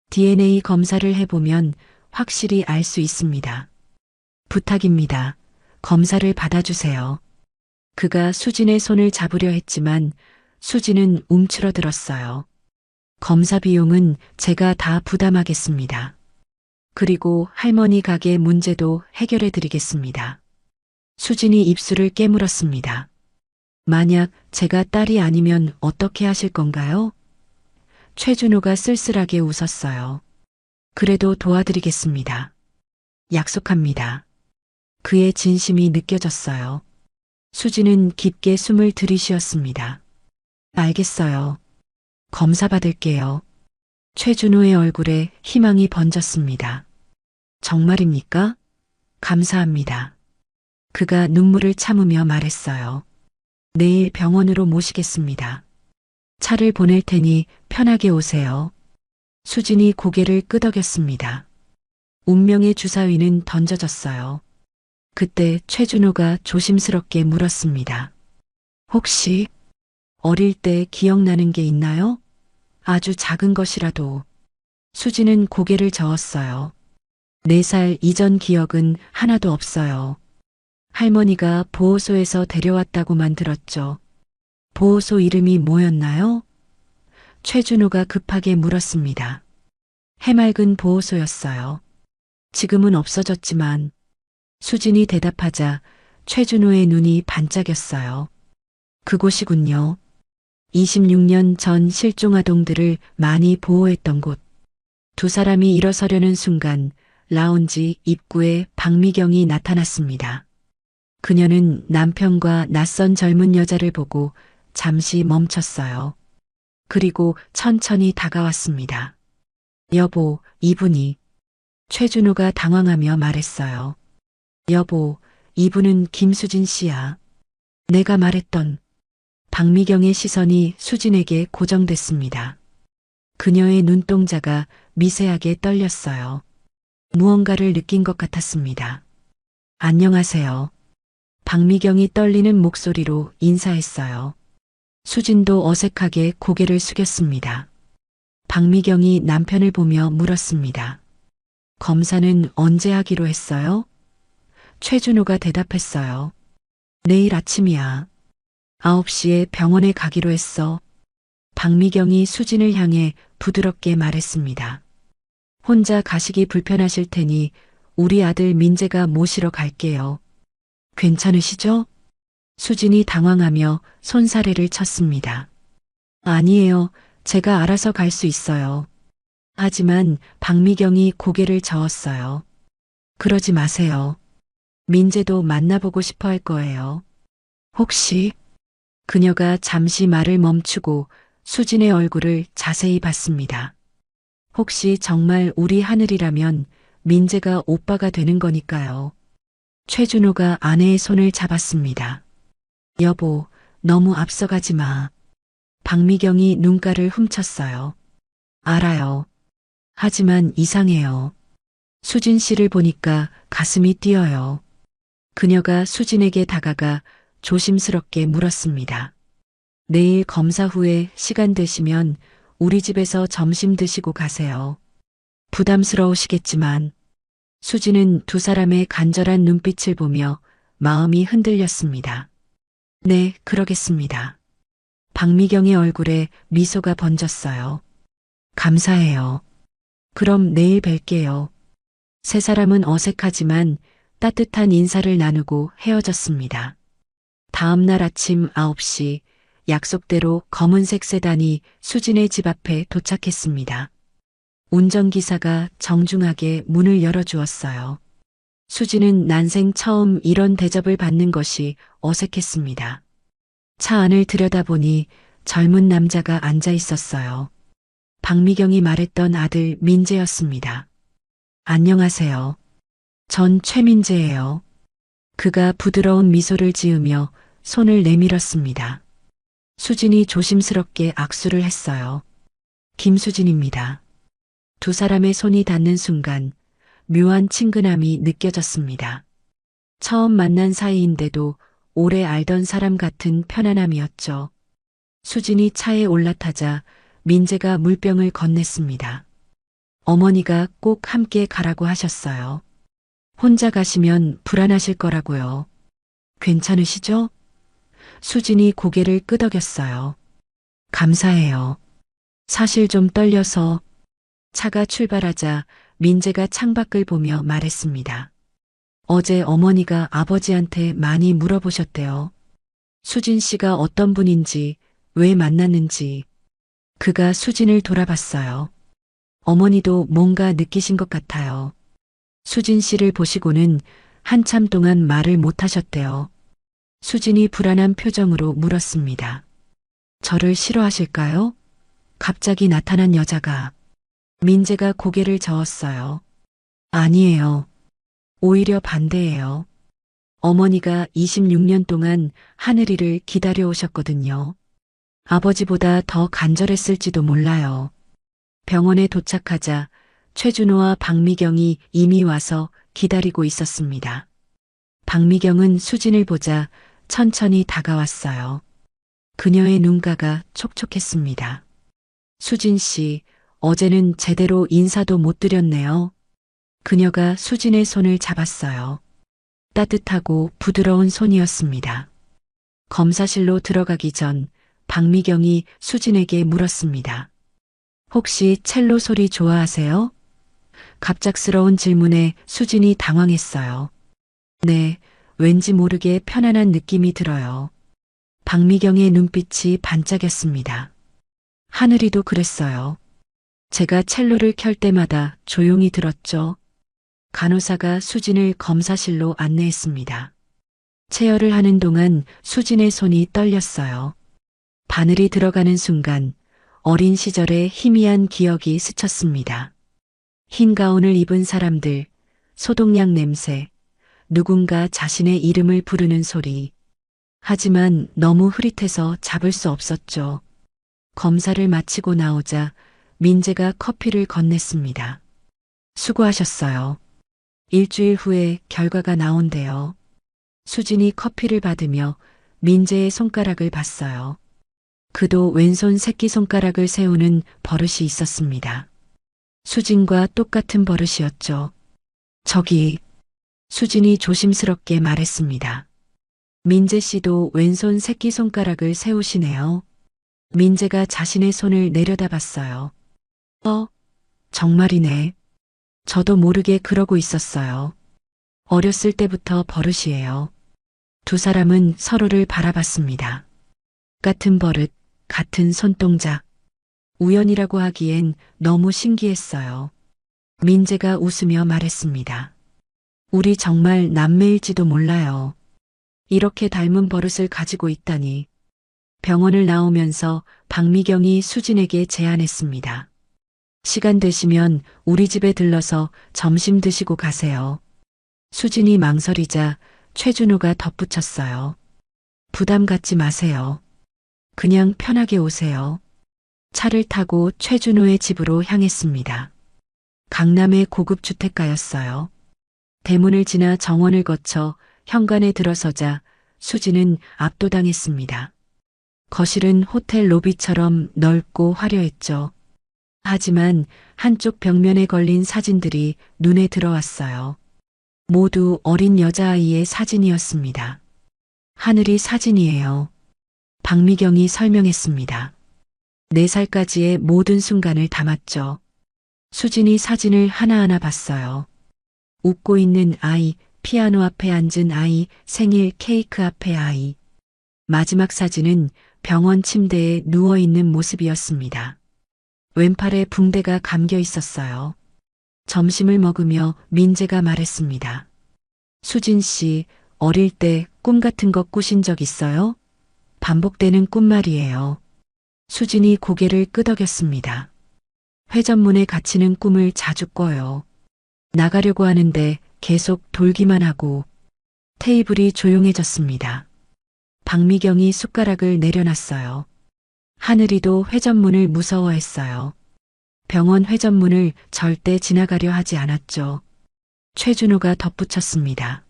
DNA 검사를 해보면 확실히 알 수 있습니다. 부탁입니다. 검사를 받아주세요. 그가 수진의 손을 잡으려 했지만 수진은 움츠러들었어요. 검사 비용은 제가 다 부담하겠습니다. 그리고 할머니 가게 문제도 해결해 드리겠습니다. 수진이 입술을 깨물었습니다. 만약 제가 딸이 아니면 어떻게 하실 건가요? 최준호가 쓸쓸하게 웃었어요. 그래도 도와드리겠습니다. 약속합니다. 그의 진심이 느껴졌어요. 수진은 깊게 숨을 들이쉬었습니다. 알겠어요. 검사 받을게요. 최준호의 얼굴에 희망이 번졌습니다. 정말입니까? 감사합니다. 그가 눈물을 참으며 말했어요. 내일 병원으로 모시겠습니다. 차를 보낼 테니 편하게 오세요. 수진이 고개를 끄덕였습니다. 운명의 주사위는 던져졌어요. 그때 최준호가 조심스럽게 물었습니다. 혹시 어릴 때 기억나는 게 있나요? 아주 작은 것이라도. 수지는 고개를 저었어요. 4살 이전 기억은 하나도 없어요. 할머니가 보호소에서 데려왔다고만 들었죠. 보호소 이름이 뭐였나요? 최준호가 급하게 물었습니다. 해맑은 보호소였어요. 지금은 없어졌지만 수진이 대답하자 최준호의 눈이 반짝였어요. 그곳이군요. 26년 전 실종 아동들을 많이 보호했던 곳. 두 사람이 일어서려는 순간 라운지 입구에 박미경이 나타났습니다. 그녀는 남편과 낯선 젊은 여자를 보고 잠시 멈췄어요. 그리고 천천히 다가왔습니다. 여보, 이분이. 최준호가 당황하며 말했어요. 여보, 이분은 김수진 씨야. 내가 말했던. 박미경의 시선이 수진에게 고정됐습니다. 그녀의 눈동자가 미세하게 떨렸어요. 무언가를 느낀 것 같았습니다. 안녕하세요. 박미경이 떨리는 목소리로 인사했어요. 수진도 어색하게 고개를 숙였습니다. 박미경이 남편을 보며 물었습니다. 검사는 언제 하기로 했어요? 최준호가 대답했어요. 내일 아침이야. 9시에 병원에 가기로 했어. 박미경이 수진을 향해 부드럽게 말했습니다. 혼자 가시기 불편하실 테니 우리 아들 민재가 모시러 갈게요. 괜찮으시죠? 수진이 당황하며 손사래를 쳤습니다. 아니에요. 제가 알아서 갈 수 있어요. 하지만 박미경이 고개를 저었어요. 그러지 마세요. 민재도 만나보고 싶어 할 거예요. 혹시? 그녀가 잠시 말을 멈추고 수진의 얼굴을 자세히 봤습니다. 혹시 정말 우리 하늘이라면 민재가 오빠가 되는 거니까요. 최준호가 아내의 손을 잡았습니다. 여보, 너무 앞서가지 마. 박미경이 눈가를 훔쳤어요. 알아요. 하지만 이상해요. 수진 씨를 보니까 가슴이 뛰어요. 그녀가 수진에게 다가가 조심스럽게 물었습니다. 내일 검사 후에 시간 되시면 우리 집에서 점심 드시고 가세요. 부담스러우시겠지만 수진은 두 사람의 간절한 눈빛을 보며 마음이 흔들렸습니다. 네, 그러겠습니다. 박미경의 얼굴에 미소가 번졌어요. 감사해요. 그럼 내일 뵐게요. 세 사람은 어색하지만 따뜻한 인사를 나누고 헤어졌습니다. 다음 날 아침 9시 약속대로 검은색 세단이 수진의 집 앞에 도착했습니다. 운전기사가 정중하게 문을 열어주었어요. 수진은 난생 처음 이런 대접을 받는 것이 어색했습니다. 차 안을 들여다보니 젊은 남자가 앉아 있었어요. 박미경이 말했던 아들 민재였습니다. 안녕하세요. 전 최민재예요. 그가 부드러운 미소를 지으며 손을 내밀었습니다. 수진이 조심스럽게 악수를 했어요. 김수진입니다. 두 사람의 손이 닿는 순간 묘한 친근함이 느껴졌습니다. 처음 만난 사이인데도 오래 알던 사람 같은 편안함이었죠. 수진이 차에 올라타자 민재가 물병을 건넸습니다. 어머니가 꼭 함께 가라고 하셨어요. 혼자 가시면 불안하실 거라고요. 괜찮으시죠? 수진이 고개를 끄덕였어요. 감사해요. 사실 좀 떨려서. 차가 출발하자 민재가 창밖을 보며 말했습니다. 어제 어머니가 아버지한테 많이 물어보셨대요. 수진 씨가 어떤 분인지, 왜 만났는지. 그가 수진을 돌아봤어요. 어머니도 뭔가 느끼신 것 같아요. 수진 씨를 보시고는 한참 동안 말을 못 하셨대요. 수진이 불안한 표정으로 물었습니다. 저를 싫어하실까요? 갑자기 나타난 여자가. 민재가 고개를 저었어요. 아니에요. 오히려 반대예요. 어머니가 26년 동안 하늘이를 기다려 오셨거든요. 아버지보다 더 간절했을지도 몰라요. 병원에 도착하자 최준호와 박미경이 이미 와서 기다리고 있었습니다. 박미경은 수진을 보자 천천히 다가왔어요. 그녀의 눈가가 촉촉했습니다. 수진 씨, 어제는 제대로 인사도 못 드렸네요. 그녀가 수진의 손을 잡았어요. 따뜻하고 부드러운 손이었습니다. 검사실로 들어가기 전 박미경이 수진에게 물었습니다. 혹시 첼로 소리 좋아하세요? 갑작스러운 질문에 수진이 당황했어요. 네, 왠지 모르게 편안한 느낌이 들어요. 박미경의 눈빛이 반짝였습니다. 하늘이도 그랬어요. 제가 첼로를 켤 때마다 조용히 들었죠. 간호사가 수진을 검사실로 안내했습니다. 체열을 하는 동안 수진의 손이 떨렸어요. 바늘이 들어가는 순간 어린 시절의 희미한 기억이 스쳤습니다. 흰 가운을 입은 사람들, 소독약 냄새, 누군가 자신의 이름을 부르는 소리. 하지만 너무 흐릿해서 잡을 수 없었죠. 검사를 마치고 나오자 민재가 커피를 건넸습니다. 수고하셨어요. 일주일 후에 결과가 나온대요. 수진이 커피를 받으며 민재의 손가락을 봤어요. 그도 왼손 새끼손가락을 세우는 버릇이 있었습니다. 수진과 똑같은 버릇이었죠. 저기, 수진이 조심스럽게 말했습니다. 민재 씨도 왼손 새끼손가락을 세우시네요. 민재가 자신의 손을 내려다봤어요. 정말이네. 저도 모르게 그러고 있었어요. 어렸을 때부터 버릇이에요. 두 사람은 서로를 바라봤습니다. 같은 버릇, 같은 손동작. 우연이라고 하기엔 너무 신기했어요. 민재가 웃으며 말했습니다. 우리 정말 남매일지도 몰라요. 이렇게 닮은 버릇을 가지고 있다니. 병원을 나오면서 박미경이 수진에게 제안했습니다. 시간 되시면 우리 집에 들러서 점심 드시고 가세요. 수진이 망설이자 최준호가 덧붙였어요. 부담 갖지 마세요. 그냥 편하게 오세요. 차를 타고 최준호의 집으로 향했습니다. 강남의 고급 주택가였어요. 대문을 지나 정원을 거쳐 현관에 들어서자 수진은 압도당했습니다. 거실은 호텔 로비처럼 넓고 화려했죠. 하지만 한쪽 벽면에 걸린 사진들이 눈에 들어왔어요. 모두 어린 여자아이의 사진이었습니다. 하늘이 사진이에요. 박미경이 설명했습니다. 4살까지의 모든 순간을 담았죠. 수진이 사진을 하나하나 봤어요. 웃고 있는 아이, 피아노 앞에 앉은 아이, 생일 케이크 앞에 아이. 마지막 사진은 병원 침대에 누워 있는 모습이었습니다. 왼팔에 붕대가 감겨 있었어요. 점심을 먹으며 민재가 말했습니다. 수진 씨, 어릴 때 꿈 같은 거 꾸신 적 있어요? 반복되는 꿈 말이에요. 수진이 고개를 끄덕였습니다. 회전문에 갇히는 꿈을 자주 꿔요. 나가려고 하는데 계속 돌기만 하고. 테이블이 조용해졌습니다. 박미경이 숟가락을 내려놨어요. 하늘이도 회전문을 무서워했어요. 병원 회전문을 절대 지나가려 하지 않았죠. 최준호가 덧붙였습니다.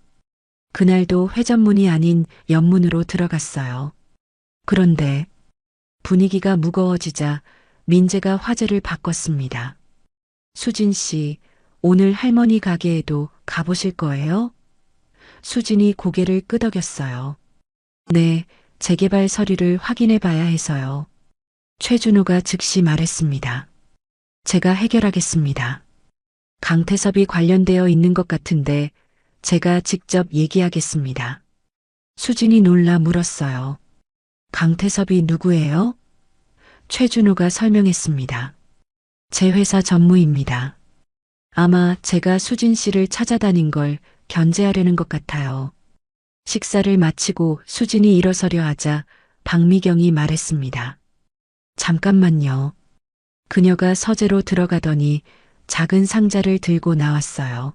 그날도 회전문이 아닌 옆문으로 들어갔어요. 그런데 분위기가 무거워지자 민재가 화제를 바꿨습니다. 수진 씨, 오늘 할머니 가게에도 가보실 거예요? 수진이 고개를 끄덕였어요. 네, 재개발 서류를 확인해 봐야 해서요. 최준호가 즉시 말했습니다. 제가 해결하겠습니다. 강태섭이 관련되어 있는 것 같은데 제가 직접 얘기하겠습니다. 수진이 놀라 물었어요. 강태섭이 누구예요? 최준호가 설명했습니다. 제 회사 전무입니다. 아마 제가 수진 씨를 찾아다닌 걸 견제하려는 것 같아요. 식사를 마치고 수진이 일어서려 하자 박미경이 말했습니다. 잠깐만요. 그녀가 서재로 들어가더니 작은 상자를 들고 나왔어요.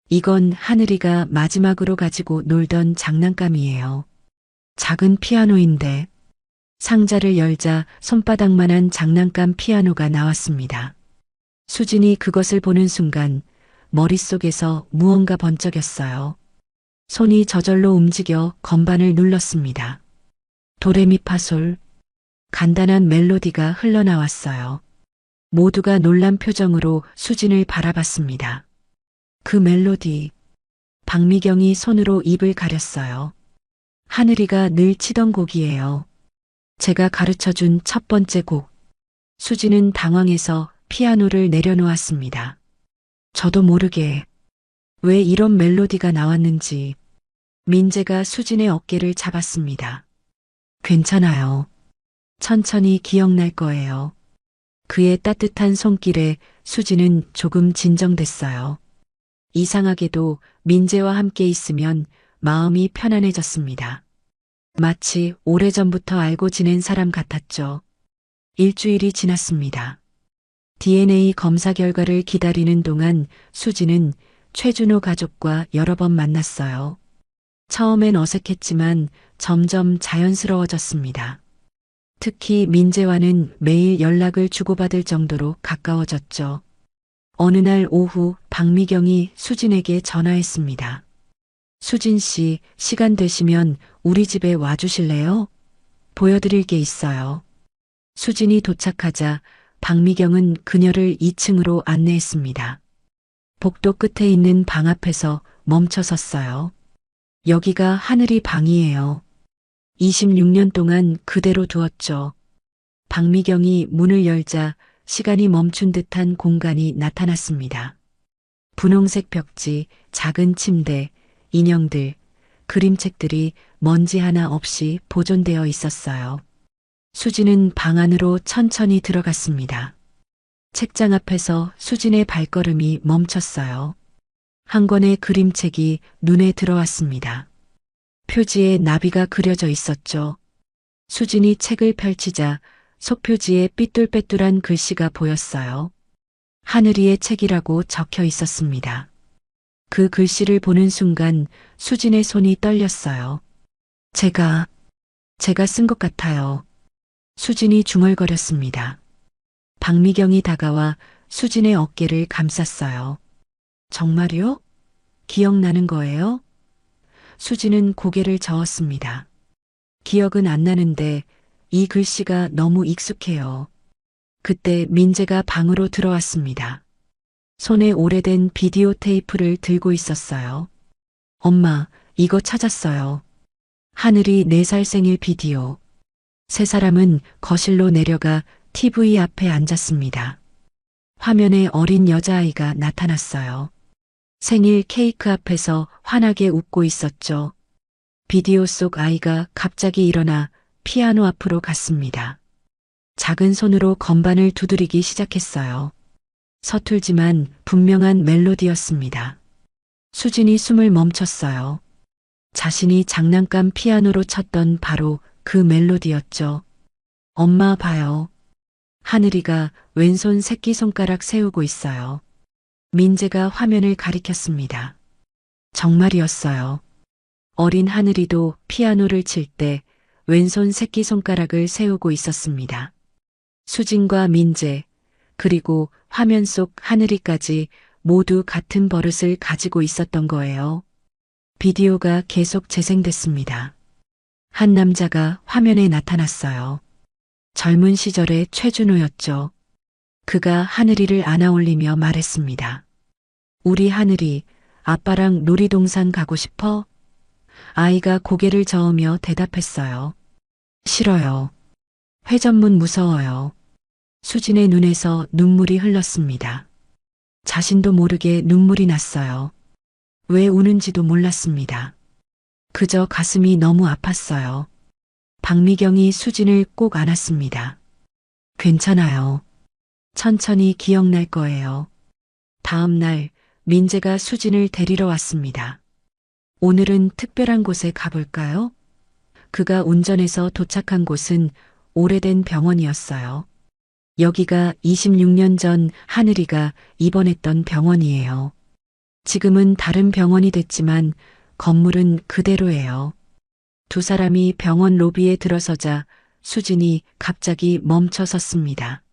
이건 하늘이가 마지막으로 가지고 놀던 장난감이에요. 작은 피아노인데 상자를 열자 손바닥만한 장난감 피아노가 나왔습니다. 수진이 그것을 보는 순간 머릿속에서 무언가 번쩍였어요. 손이 저절로 움직여 건반을 눌렀습니다. 도레미파솔. 간단한 멜로디가 흘러나왔어요. 모두가 놀란 표정으로 수진을 바라봤습니다. 그 멜로디. 박미경이 손으로 입을 가렸어요. 하늘이가 늘 치던 곡이에요. 제가 가르쳐준 첫 번째 곡. 수진은 당황해서 피아노를 내려놓았습니다. 저도 모르게 왜 이런 멜로디가 나왔는지 민재가 수진의 어깨를 잡았습니다. 괜찮아요. 천천히 기억날 거예요. 그의 따뜻한 손길에 수진은 조금 진정됐어요. 이상하게도 민재와 함께 있으면 마음이 편안해졌습니다. 마치 오래전부터 알고 지낸 사람 같았죠. 일주일이 지났습니다. DNA 검사 결과를 기다리는 동안 수진은 최준호 가족과 여러 번 만났어요. 처음엔 어색했지만 점점 자연스러워졌습니다. 특히 민재와는 매일 연락을 주고받을 정도로 가까워졌죠. 어느 날 오후 박미경이 수진에게 전화했습니다. 수진 씨, 시간 되시면 우리 집에 와주실래요? 보여드릴 게 있어요. 수진이 도착하자 박미경은 그녀를 2층으로 안내했습니다. 복도 끝에 있는 방 앞에서 멈춰 섰어요. 여기가 하늘이 방이에요. 26년 동안 그대로 두었죠. 박미경이 문을 열자 시간이 멈춘 듯한 공간이 나타났습니다. 분홍색 벽지, 작은 침대, 인형들, 그림책들이 먼지 하나 없이 보존되어 있었어요. 수진은 방 안으로 천천히 들어갔습니다. 책장 앞에서 수진의 발걸음이 멈췄어요. 한 권의 그림책이 눈에 들어왔습니다. 표지에 나비가 그려져 있었죠. 수진이 책을 펼치자 속표지에 삐뚤빼뚤한 글씨가 보였어요. 하늘이의 책이라고 적혀 있었습니다. 그 글씨를 보는 순간 수진의 손이 떨렸어요. 제가 쓴 것 같아요. 수진이 중얼거렸습니다. 박미경이 다가와 수진의 어깨를 감쌌어요. 정말요? 기억나는 거예요? 수진은 고개를 저었습니다. 기억은 안 나는데 이 글씨가 너무 익숙해요. 그때 민재가 방으로 들어왔습니다. 손에 오래된 비디오 테이프를 들고 있었어요. 엄마, 이거 찾았어요. 하늘이 4살 생일 비디오. 세 사람은 거실로 내려가 TV 앞에 앉았습니다. 화면에 어린 여자아이가 나타났어요. 생일 케이크 앞에서 환하게 웃고 있었죠. 비디오 속 아이가 갑자기 일어나 피아노 앞으로 갔습니다. 작은 손으로 건반을 두드리기 시작했어요. 서툴지만 분명한 멜로디였습니다. 수진이 숨을 멈췄어요. 자신이 장난감 피아노로 쳤던 바로 그 멜로디였죠. 엄마 봐요. 하늘이가 왼손 새끼손가락 세우고 있어요. 민재가 화면을 가리켰습니다. 정말이었어요. 어린 하늘이도 피아노를 칠 때 왼손 새끼손가락을 세우고 있었습니다. 수진과 민재, 그리고 화면 속 하늘이까지 모두 같은 버릇을 가지고 있었던 거예요. 비디오가 계속 재생됐습니다. 한 남자가 화면에 나타났어요. 젊은 시절의 최준호였죠. 그가 하늘이를 안아올리며 말했습니다. 우리 하늘이 아빠랑 놀이동산 가고 싶어? 아이가 고개를 저으며 대답했어요. 싫어요. 회전문 무서워요. 수진의 눈에서 눈물이 흘렀습니다. 자신도 모르게 눈물이 났어요. 왜 우는지도 몰랐습니다. 그저 가슴이 너무 아팠어요. 박미경이 수진을 꼭 안았습니다. 괜찮아요. 천천히 기억날 거예요. 다음 날 민재가 수진을 데리러 왔습니다. 오늘은 특별한 곳에 가볼까요? 그가 운전해서 도착한 곳은 오래된 병원이었어요. 여기가 26년 전 하늘이가 입원했던 병원이에요. 지금은 다른 병원이 됐지만 건물은 그대로예요. 두 사람이 병원 로비에 들어서자 수진이 갑자기 멈춰 섰습니다.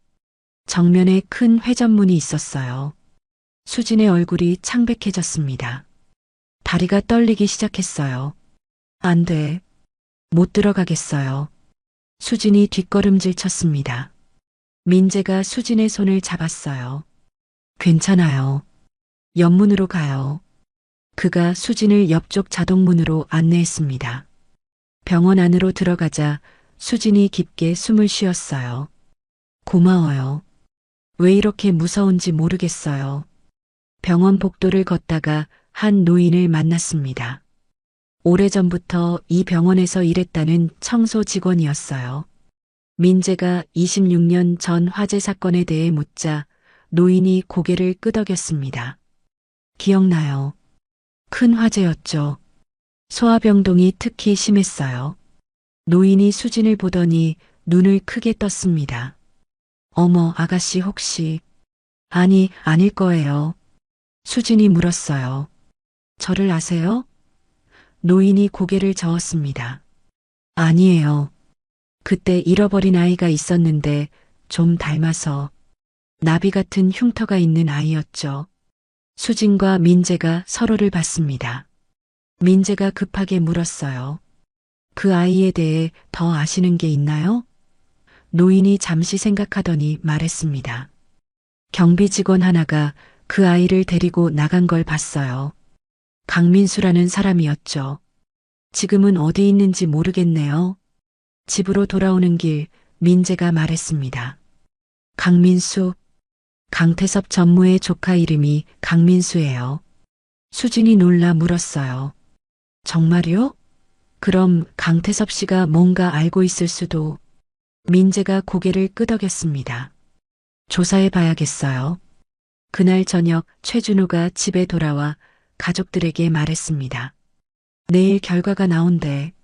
정면에 큰 회전문이 있었어요. 수진의 얼굴이 창백해졌습니다. 다리가 떨리기 시작했어요. 안 돼. 못 들어가겠어요. 수진이 뒷걸음질 쳤습니다. 민재가 수진의 손을 잡았어요. 괜찮아요. 옆문으로 가요. 그가 수진을 옆쪽 자동문으로 안내했습니다. 병원 안으로 들어가자 수진이 깊게 숨을 쉬었어요. 고마워요. 왜 이렇게 무서운지 모르겠어요. 병원 복도를 걷다가 한 노인을 만났습니다. 오래전부터 이 병원에서 일했다는 청소 직원이었어요. 민재가 26년 전 화재 사건에 대해 묻자 노인이 고개를 끄덕였습니다. 기억나요. 큰 화재였죠. 소아병동이 특히 심했어요. 노인이 수진을 보더니 눈을 크게 떴습니다. 어머, 아가씨 혹시... 아니, 아닐 거예요. 수진이 물었어요. 저를 아세요? 노인이 고개를 저었습니다. 아니에요. 그때 잃어버린 아이가 있었는데 좀 닮아서 나비 같은 흉터가 있는 아이였죠. 수진과 민재가 서로를 봤습니다. 민재가 급하게 물었어요. 그 아이에 대해 더 아시는 게 있나요? 노인이 잠시 생각하더니 말했습니다. 경비 직원 하나가 그 아이를 데리고 나간 걸 봤어요. 강민수라는 사람이었죠. 지금은 어디 있는지 모르겠네요. 집으로 돌아오는 길 민재가 말했습니다. 강민수, 강태섭 전무의 조카 이름이 강민수예요. 수진이 놀라 물었어요. 정말요? 그럼 강태섭 씨가 뭔가 알고 있을 수도. 민재가 고개를 끄덕였습니다. 조사해 봐야겠어요. 그날 저녁 최준호가 집에 돌아와 가족들에게 말했습니다. 내일 결과가 나온대.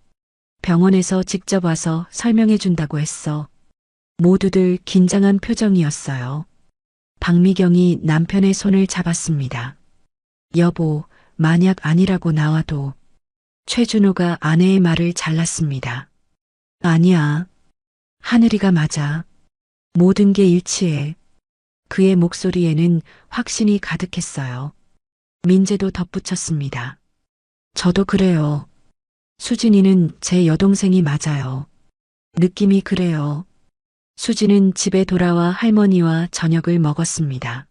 병원에서 직접 와서 설명해 준다고 했어. 모두들 긴장한 표정이었어요. 박미경이 남편의 손을 잡았습니다. 여보, 만약 아니라고 나와도. 최준호가 아내의 말을 잘랐습니다. 아니야. 하늘이가 맞아. 모든 게 일치해. 그의 목소리에는 확신이 가득했어요. 민재도 덧붙였습니다. 저도 그래요. 수진이는 제 여동생이 맞아요. 느낌이 그래요. 수진은 집에 돌아와 할머니와 저녁을 먹었습니다.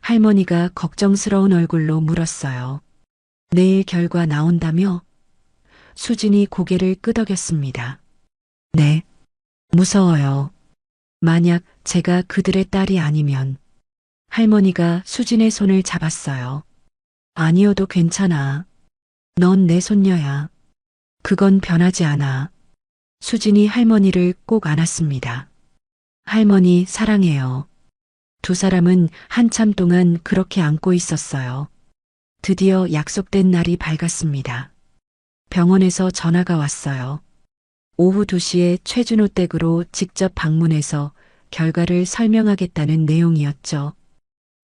할머니가 걱정스러운 얼굴로 물었어요. 내일 결과 나온다며? 수진이 고개를 끄덕였습니다. 네. 무서워요. 만약 제가 그들의 딸이 아니면. 할머니가 수진의 손을 잡았어요. 아니어도 괜찮아. 넌 내 손녀야. 그건 변하지 않아. 수진이 할머니를 꼭 안았습니다. 할머니 사랑해요. 두 사람은 한참 동안 그렇게 안고 있었어요. 드디어 약속된 날이 밝았습니다. 병원에서 전화가 왔어요. 오후 2시에 최준호 댁으로 직접 방문해서 결과를 설명하겠다는 내용이었죠.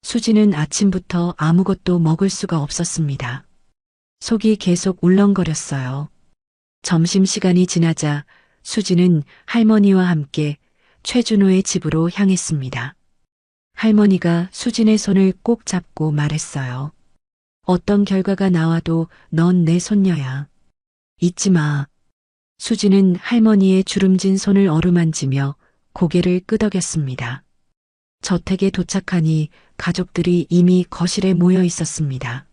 수지는 아침부터 아무것도 먹을 수가 없었습니다. 속이 계속 울렁거렸어요. 점심시간이 지나자 수지는 할머니와 함께 최준호의 집으로 향했습니다. 할머니가 수진의 손을 꼭 잡고 말했어요. 어떤 결과가 나와도 넌 내 손녀야. 잊지 마. 수지는 할머니의 주름진 손을 어루만지며 고개를 끄덕였습니다. 저택에 도착하니 가족들이 이미 거실에 모여 있었습니다.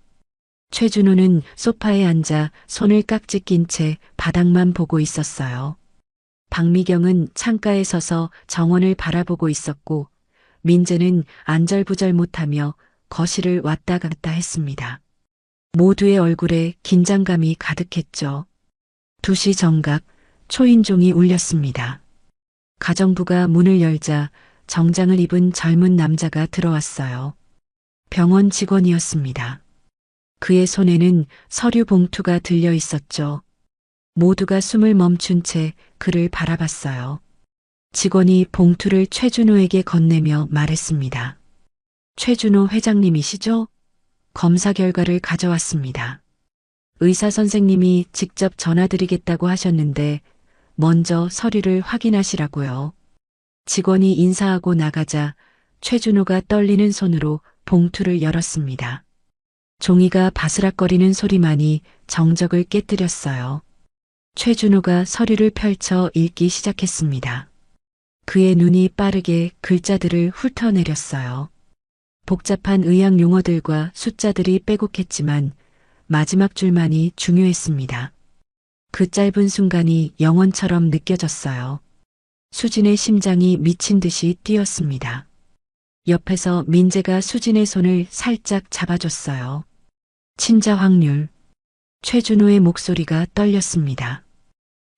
최준호는 소파에 앉아 손을 깍지 낀 채 바닥만 보고 있었어요. 박미경은 창가에 서서 정원을 바라보고 있었고 민재는 안절부절 못하며 거실을 왔다 갔다 했습니다. 모두의 얼굴에 긴장감이 가득했죠. 2시 정각 초인종이 울렸습니다. 가정부가 문을 열자 정장을 입은 젊은 남자가 들어왔어요. 병원 직원이었습니다. 그의 손에는 서류 봉투가 들려 있었죠. 모두가 숨을 멈춘 채 그를 바라봤어요. 직원이 봉투를 최준호에게 건네며 말했습니다. 최준호 회장님이시죠? 검사 결과를 가져왔습니다. 의사 선생님이 직접 전화드리겠다고 하셨는데 먼저 서류를 확인하시라고요. 직원이 인사하고 나가자 최준호가 떨리는 손으로 봉투를 열었습니다. 종이가 바스락거리는 소리만이 정적을 깨뜨렸어요. 최준호가 서류를 펼쳐 읽기 시작했습니다. 그의 눈이 빠르게 글자들을 훑어내렸어요. 복잡한 의학 용어들과 숫자들이 빼곡했지만 마지막 줄만이 중요했습니다. 그 짧은 순간이 영원처럼 느껴졌어요. 수진의 심장이 미친 듯이 뛰었습니다. 옆에서 민재가 수진의 손을 살짝 잡아줬어요. 친자 확률. 최준호의 목소리가 떨렸습니다.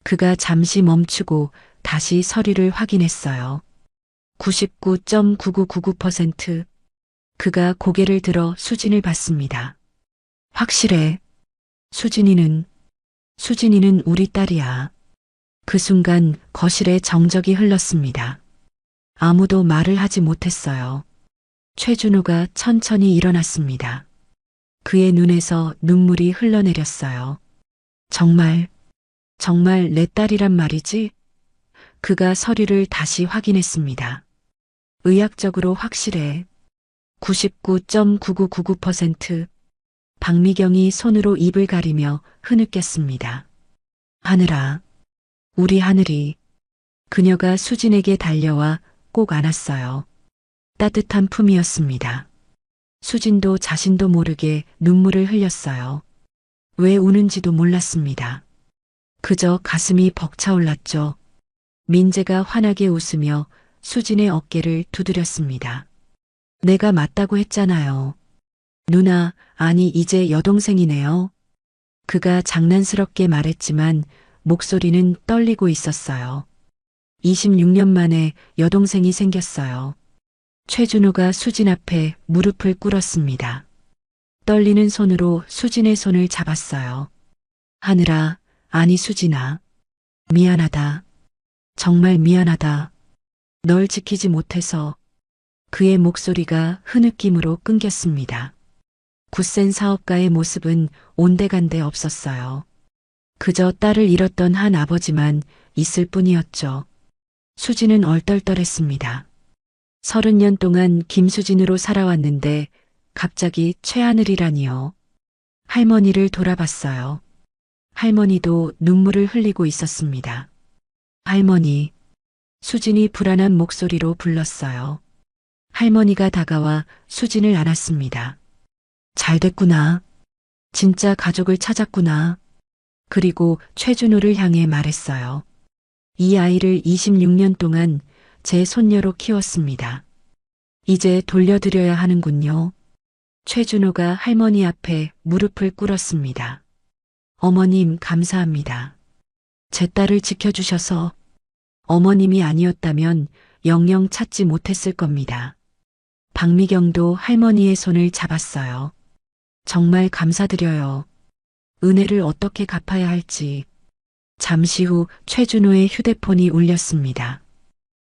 그가 잠시 멈추고 다시 서류를 확인했어요. 99.9999%. 그가 고개를 들어 수진을 봤습니다. 확실해. 수진이는 우리 딸이야. 그 순간 거실에 정적이 흘렀습니다. 아무도 말을 하지 못했어요. 최준호가 천천히 일어났습니다. 그의 눈에서 눈물이 흘러내렸어요. 정말 내 딸이란 말이지? 그가 서류를 다시 확인했습니다. 의학적으로 확실해. 99.9999%. 박미경이 손으로 입을 가리며 흐느꼈습니다. 하늘아, 우리 하늘이. 그녀가 수진에게 달려와 꼭 안았어요. 따뜻한 품이었습니다. 수진도 자신도 모르게 눈물을 흘렸어요. 왜 우는지도 몰랐습니다. 그저 가슴이 벅차올랐죠. 민재가 환하게 웃으며 수진의 어깨를 두드렸습니다. 내가 맞다고 했잖아요. 누나, 아니 이제 여동생이네요. 그가 장난스럽게 말했지만 목소리는 떨리고 있었어요. 26년 만에 여동생이 생겼어요. 최준호가 수진 앞에 무릎을 꿇었습니다. 떨리는 손으로 수진의 손을 잡았어요. 하늘아, 아니 수진아. 미안하다. 정말 미안하다. 널 지키지 못해서. 그의 목소리가 흐느낌으로 끊겼습니다. 굳센 사업가의 모습은 온데간데 없었어요. 그저 딸을 잃었던 한 아버지만 있을 뿐이었죠. 수진은 얼떨떨했습니다. 30년 동안 김수진으로 살아왔는데 갑자기 최하늘이라니요. 할머니를 돌아봤어요. 할머니도 눈물을 흘리고 있었습니다. 할머니. 수진이 불안한 목소리로 불렀어요. 할머니가 다가와 수진을 안았습니다. 잘 됐구나. 진짜 가족을 찾았구나. 그리고 최준호를 향해 말했어요. 이 아이를 26년 동안 제 손녀로 키웠습니다. 이제 돌려드려야 하는군요. 최준호가 할머니 앞에 무릎을 꿇었습니다. 어머님 감사합니다. 제 딸을 지켜주셔서 어머님이 아니었다면 영영 찾지 못했을 겁니다. 박미경도 할머니의 손을 잡았어요. 정말 감사드려요. 은혜를 어떻게 갚아야 할지. 잠시 후 최준호의 휴대폰이 울렸습니다.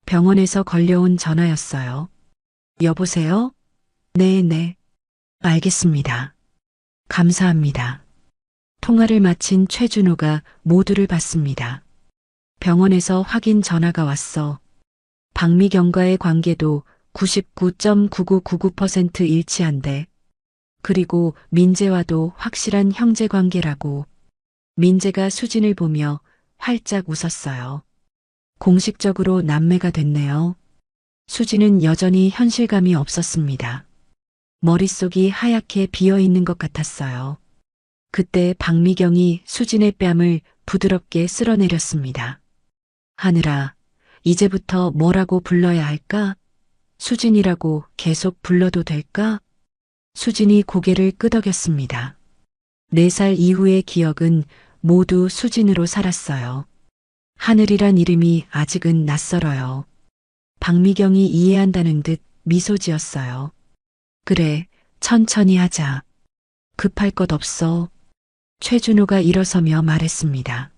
병원에서 걸려온 전화였어요. 여보세요? 네. 알겠습니다. 감사합니다. 통화를 마친 최준호가 모두를 받습니다. 병원에서 확인 전화가 왔어. 박미경과의 관계도 99.9999% 일치한대. 그리고 민재와도 확실한 형제 관계라고. 민재가 수진을 보며 활짝 웃었어요. 공식적으로 남매가 됐네요. 수진은 여전히 현실감이 없었습니다. 머릿속이 하얗게 비어있는 것 같았어요. 그때 박미경이 수진의 뺨을 부드럽게 쓸어내렸습니다. 하늘아, 이제부터 뭐라고 불러야 할까? 수진이라고 계속 불러도 될까? 수진이 고개를 끄덕였습니다. 4살 이후의 기억은 모두 수진으로 살았어요. 하늘이란 이름이 아직은 낯설어요. 박미경이 이해한다는 듯 미소 지었어요. 그래, 천천히 하자. 급할 것 없어. 최준호가 일어서며 말했습니다.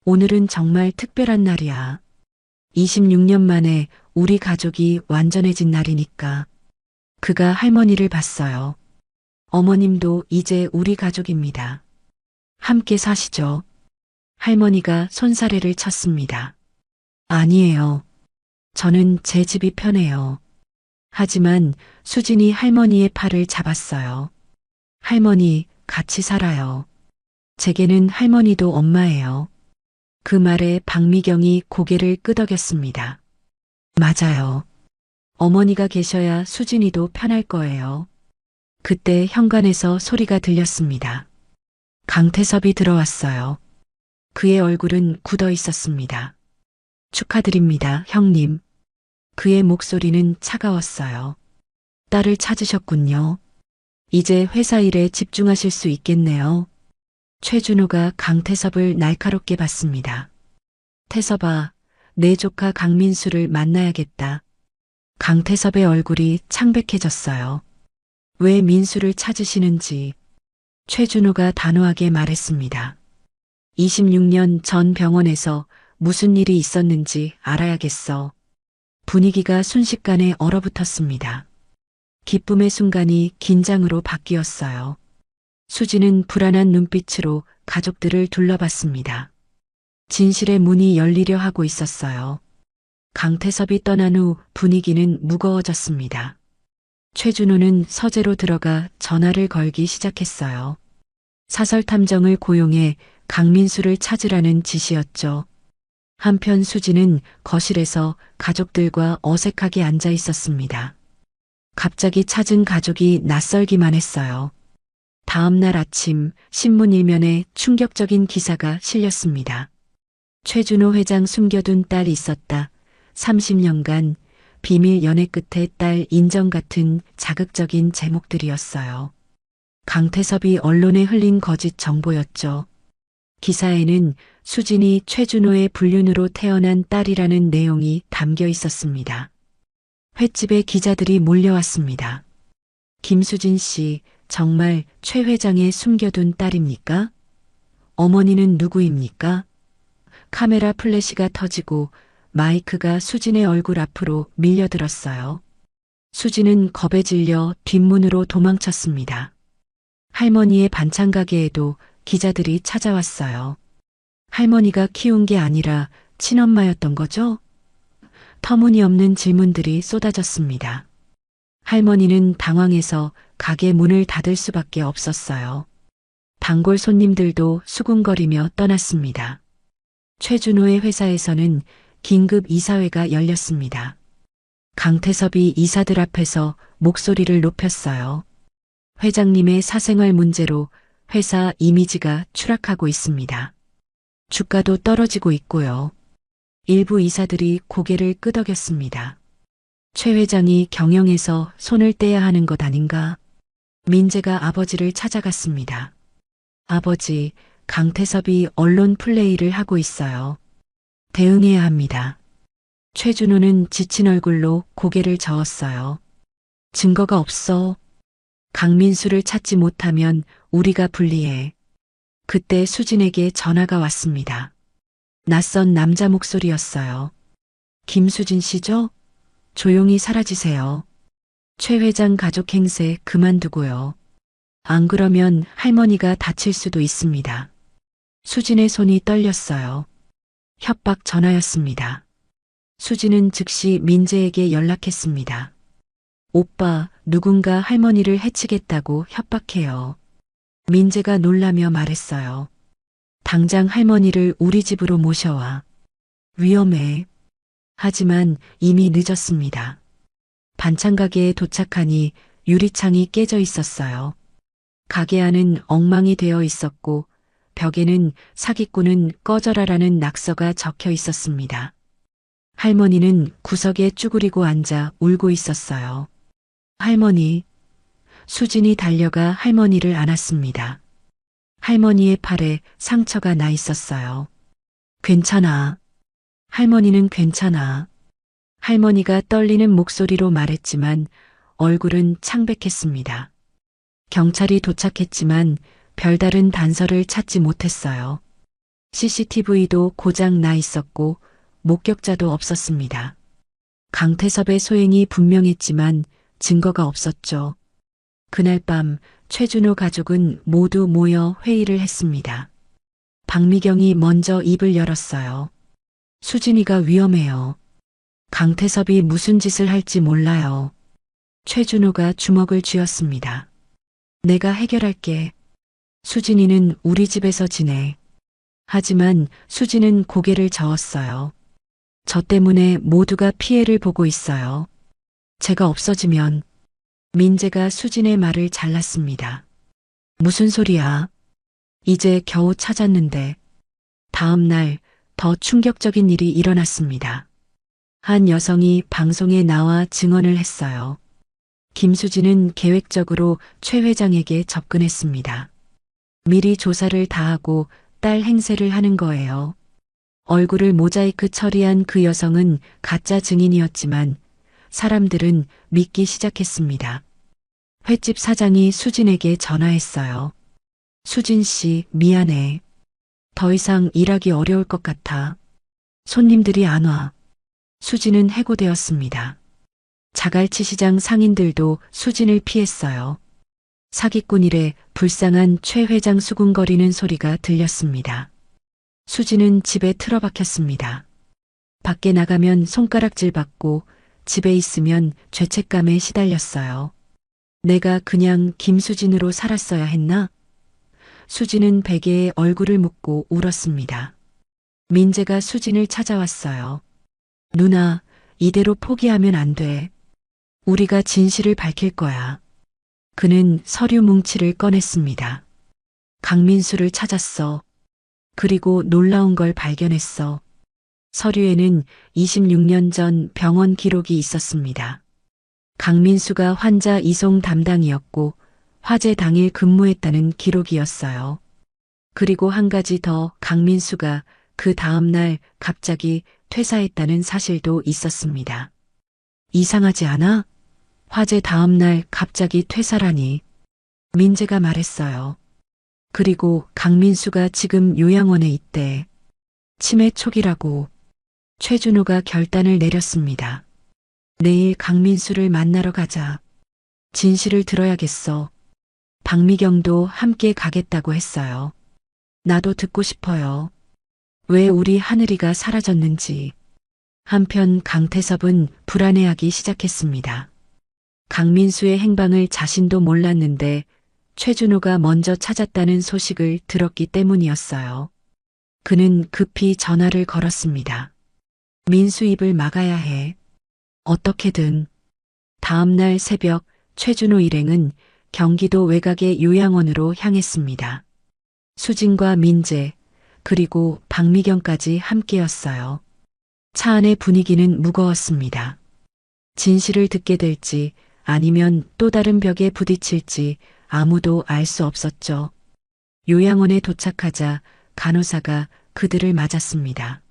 오늘은 정말 특별한 날이야. 26년 만에 우리 가족이 완전해진 날이니까. 그가 할머니를 봤어요. 어머님도 이제 우리 가족입니다. 함께 사시죠. 할머니가 손사래를 쳤습니다. 아니에요. 저는 제 집이 편해요. 하지만 수진이 할머니의 팔을 잡았어요. 할머니, 같이 살아요. 제게는 할머니도 엄마예요. 그 말에 박미경이 고개를 끄덕였습니다. 맞아요. 어머니가 계셔야 수진이도 편할 거예요. 그때 현관에서 소리가 들렸습니다. 강태섭이 들어왔어요. 그의 얼굴은 굳어 있었습니다. 축하드립니다, 형님. 그의 목소리는 차가웠어요. 딸을 찾으셨군요. 이제 회사 일에 집중하실 수 있겠네요. 최준호가 강태섭을 날카롭게 봤습니다. 태섭아, 내 조카 강민수를 만나야겠다. 강태섭의 얼굴이 창백해졌어요. 왜 민수를 찾으시는지 최준호가 단호하게 말했습니다. 26년 전 병원에서 무슨 일이 있었는지 알아야겠어. 분위기가 순식간에 얼어붙었습니다. 기쁨의 순간이 긴장으로 바뀌었어요. 수지는 불안한 눈빛으로 가족들을 둘러봤습니다. 진실의 문이 열리려 하고 있었어요. 강태섭이 떠난 후 분위기는 무거워졌습니다. 최준호는 서재로 들어가 전화를 걸기 시작했어요. 사설 탐정을 고용해 강민수를 찾으라는 지시였죠. 한편 수지는 거실에서 가족들과 어색하게 앉아 있었습니다. 갑자기 찾은 가족이 낯설기만 했어요. 다음 날 아침 신문 일면에 충격적인 기사가 실렸습니다. 최준호 회장 숨겨둔 딸이 있었다. 30년간 비밀 연애 끝에 딸 인정 같은 자극적인 제목들이었어요. 강태섭이 언론에 흘린 거짓 정보였죠. 기사에는 수진이 최준호의 불륜으로 태어난 딸이라는 내용이 담겨 있었습니다. 횟집에 기자들이 몰려왔습니다. 김수진 씨, 정말 최 회장의 숨겨둔 딸입니까? 어머니는 누구입니까? 카메라 플래시가 터지고 마이크가 수진의 얼굴 앞으로 밀려들었어요. 수진은 겁에 질려 뒷문으로 도망쳤습니다. 할머니의 반찬 가게에도 기자들이 찾아왔어요. 할머니가 키운 게 아니라 친엄마였던 거죠? 터무니없는 질문들이 쏟아졌습니다. 할머니는 당황해서 가게 문을 닫을 수밖에 없었어요. 단골 손님들도 수군거리며 떠났습니다. 최준호의 회사에서는 긴급 이사회가 열렸습니다. 강태섭이 이사들 앞에서 목소리를 높였어요. 회장님의 사생활 문제로 회사 이미지가 추락하고 있습니다. 주가도 떨어지고 있고요. 일부 이사들이 고개를 끄덕였습니다. 최 회장이 경영에서 손을 떼야 하는 것 아닌가? 민재가 아버지를 찾아갔습니다. 아버지, 강태섭이 언론 플레이를 하고 있어요. 대응해야 합니다. 최준호는 지친 얼굴로 고개를 저었어요. 증거가 없어. 강민수를 찾지 못하면 우리가 불리해. 그때 수진에게 전화가 왔습니다. 낯선 남자 목소리였어요. 김수진 씨죠? 조용히 사라지세요. 최 회장 가족 행세 그만두고요. 안 그러면 할머니가 다칠 수도 있습니다. 수진의 손이 떨렸어요. 협박 전화였습니다. 수진은 즉시 민재에게 연락했습니다. 오빠, 누군가 할머니를 해치겠다고 협박해요. 민재가 놀라며 말했어요. 당장 할머니를 우리 집으로 모셔와. 위험해. 하지만 이미 늦었습니다. 반찬 가게에 도착하니 유리창이 깨져 있었어요. 가게 안은 엉망이 되어 있었고 벽에는 사기꾼은 꺼져라라는 낙서가 적혀 있었습니다. 할머니는 구석에 쭈그리고 앉아 울고 있었어요. 할머니. 수진이 달려가 할머니를 안았습니다. 할머니의 팔에 상처가 나 있었어요. 괜찮아. 할머니는 괜찮아. 할머니가 떨리는 목소리로 말했지만 얼굴은 창백했습니다. 경찰이 도착했지만 별다른 단서를 찾지 못했어요. CCTV도 고장 나 있었고 목격자도 없었습니다. 강태섭의 소행이 분명했지만 증거가 없었죠. 그날 밤 최준호 가족은 모두 모여 회의를 했습니다. 박미경이 먼저 입을 열었어요. 수진이가 위험해요. 강태섭이 무슨 짓을 할지 몰라요. 최준호가 주먹을 쥐었습니다. 내가 해결할게. 수진이는 우리 집에서 지내. 하지만 수진은 고개를 저었어요. 저 때문에 모두가 피해를 보고 있어요. 제가 없어지면. 민재가 수진의 말을 잘랐습니다. 무슨 소리야? 이제 겨우 찾았는데. 다음 날 더 충격적인 일이 일어났습니다. 한 여성이 방송에 나와 증언을 했어요. 김수진은 계획적으로 최 회장에게 접근했습니다. 미리 조사를 다 하고 딸 행세를 하는 거예요. 얼굴을 모자이크 처리한 그 여성은 가짜 증인이었지만 사람들은 믿기 시작했습니다. 횟집 사장이 수진에게 전화했어요. 수진 씨, 미안해. 더 이상 일하기 어려울 것 같아. 손님들이 안 와. 수진은 해고되었습니다. 자갈치 시장 상인들도 수진을 피했어요. 사기꾼 일에 불쌍한 최 회장 수군거리는 소리가 들렸습니다. 수진은 집에 틀어박혔습니다. 밖에 나가면 손가락질 받고 집에 있으면 죄책감에 시달렸어요. 내가 그냥 김수진으로 살았어야 했나? 수진은 베개에 얼굴을 묻고 울었습니다. 민재가 수진을 찾아왔어요. 누나, 이대로 포기하면 안 돼. 우리가 진실을 밝힐 거야. 그는 서류 뭉치를 꺼냈습니다. 강민수를 찾았어. 그리고 놀라운 걸 발견했어. 서류에는 26년 전 병원 기록이 있었습니다. 강민수가 환자 이송 담당이었고 화재 당일 근무했다는 기록이었어요. 그리고 한 가지 더, 강민수가 그 다음 날 갑자기 퇴사했다는 사실도 있었습니다. 이상하지 않아? 화재 다음 날 갑자기 퇴사라니. 민재가 말했어요. 그리고 강민수가 지금 요양원에 있대. 치매 초기라고. 최준호가 결단을 내렸습니다. 내일 강민수를 만나러 가자. 진실을 들어야겠어. 박미경도 함께 가겠다고 했어요. 나도 듣고 싶어요. 왜 우리 하늘이가 사라졌는지. 한편 강태섭은 불안해하기 시작했습니다. 강민수의 행방을 자신도 몰랐는데 최준호가 먼저 찾았다는 소식을 들었기 때문이었어요. 그는 급히 전화를 걸었습니다. 민수 입을 막아야 해. 어떻게든. 다음 날 새벽 최준호 일행은 경기도 외곽의 요양원으로 향했습니다. 수진과 민재, 그리고 박미경까지 함께였어요. 차 안의 분위기는 무거웠습니다. 진실을 듣게 될지 아니면 또 다른 벽에 부딪힐지 아무도 알 수 없었죠. 요양원에 도착하자 간호사가 그들을 맞았습니다.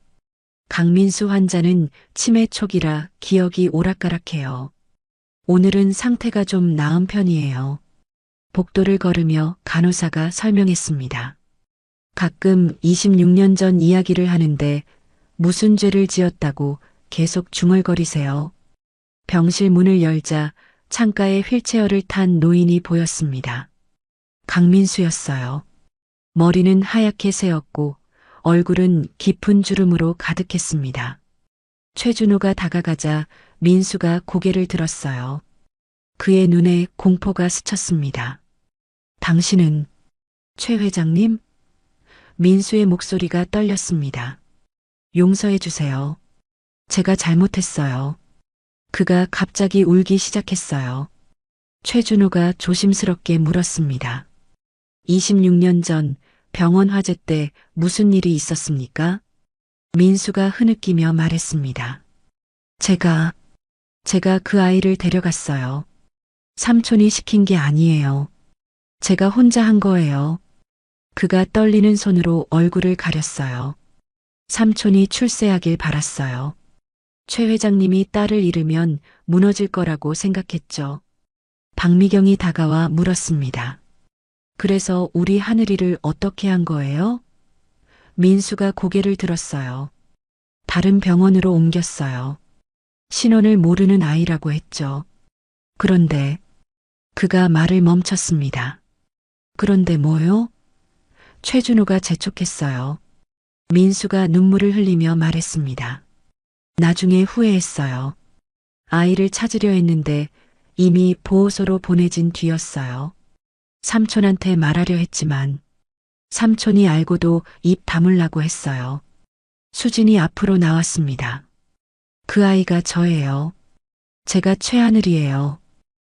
강민수 환자는 치매 초기라 기억이 오락가락해요. 오늘은 상태가 좀 나은 편이에요. 복도를 걸으며 간호사가 설명했습니다. 가끔 26년 전 이야기를 하는데 무슨 죄를 지었다고 계속 중얼거리세요. 병실 문을 열자 창가에 휠체어를 탄 노인이 보였습니다. 강민수였어요. 머리는 하얗게 새었고 얼굴은 깊은 주름으로 가득했습니다. 최준호가 다가가자 민수가 고개를 들었어요. 그의 눈에 공포가 스쳤습니다. 당신은 최 회장님? 민수의 목소리가 떨렸습니다. 용서해 주세요. 제가 잘못했어요. 그가 갑자기 울기 시작했어요. 최준호가 조심스럽게 물었습니다. 26년 전 병원 화재 때 무슨 일이 있었습니까? 민수가 흐느끼며 말했습니다. 제가 그 아이를 데려갔어요. 삼촌이 시킨 게 아니에요. 제가 혼자 한 거예요. 그가 떨리는 손으로 얼굴을 가렸어요. 삼촌이 출세하길 바랐어요. 최 회장님이 딸을 잃으면 무너질 거라고 생각했죠. 박미경이 다가와 물었습니다. 그래서 우리 하늘이를 어떻게 한 거예요? 민수가 고개를 들었어요. 다른 병원으로 옮겼어요. 신원을 모르는 아이라고 했죠. 그런데 그가 말을 멈췄습니다. 그런데 뭐요? 최준호가 재촉했어요. 민수가 눈물을 흘리며 말했습니다. 나중에 후회했어요. 아이를 찾으려 했는데 이미 보호소로 보내진 뒤였어요. 삼촌한테 말하려 했지만 삼촌이 알고도 입 다물라고 했어요. 수진이 앞으로 나왔습니다. 그 아이가 저예요. 제가 최하늘이에요.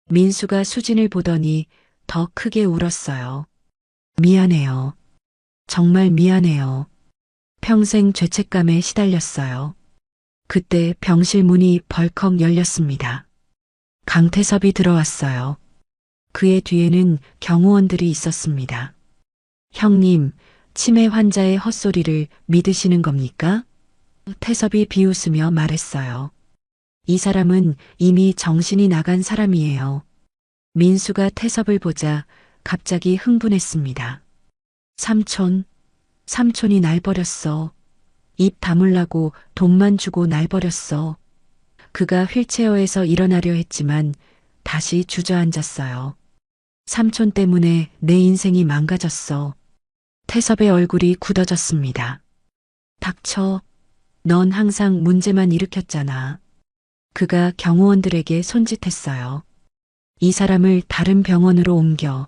민수가 수진을 보더니 더 크게 울었어요. 미안해요. 정말 미안해요. 평생 죄책감에 시달렸어요. 그때 병실 문이 벌컥 열렸습니다. 강태섭이 들어왔어요. 그의 뒤에는 경호원들이 있었습니다. 형님, 치매 환자의 헛소리를 믿으시는 겁니까? 태섭이 비웃으며 말했어요. 이 사람은 이미 정신이 나간 사람이에요. 민수가 태섭을 보자 갑자기 흥분했습니다. 삼촌이 날 버렸어. 입 다물라고 돈만 주고 날 버렸어. 그가 휠체어에서 일어나려 했지만 다시 주저앉았어요. 삼촌 때문에 내 인생이 망가졌어. 태섭의 얼굴이 굳어졌습니다. 닥쳐. 넌 항상 문제만 일으켰잖아. 그가 경호원들에게 손짓했어요. 이 사람을 다른 병원으로 옮겨.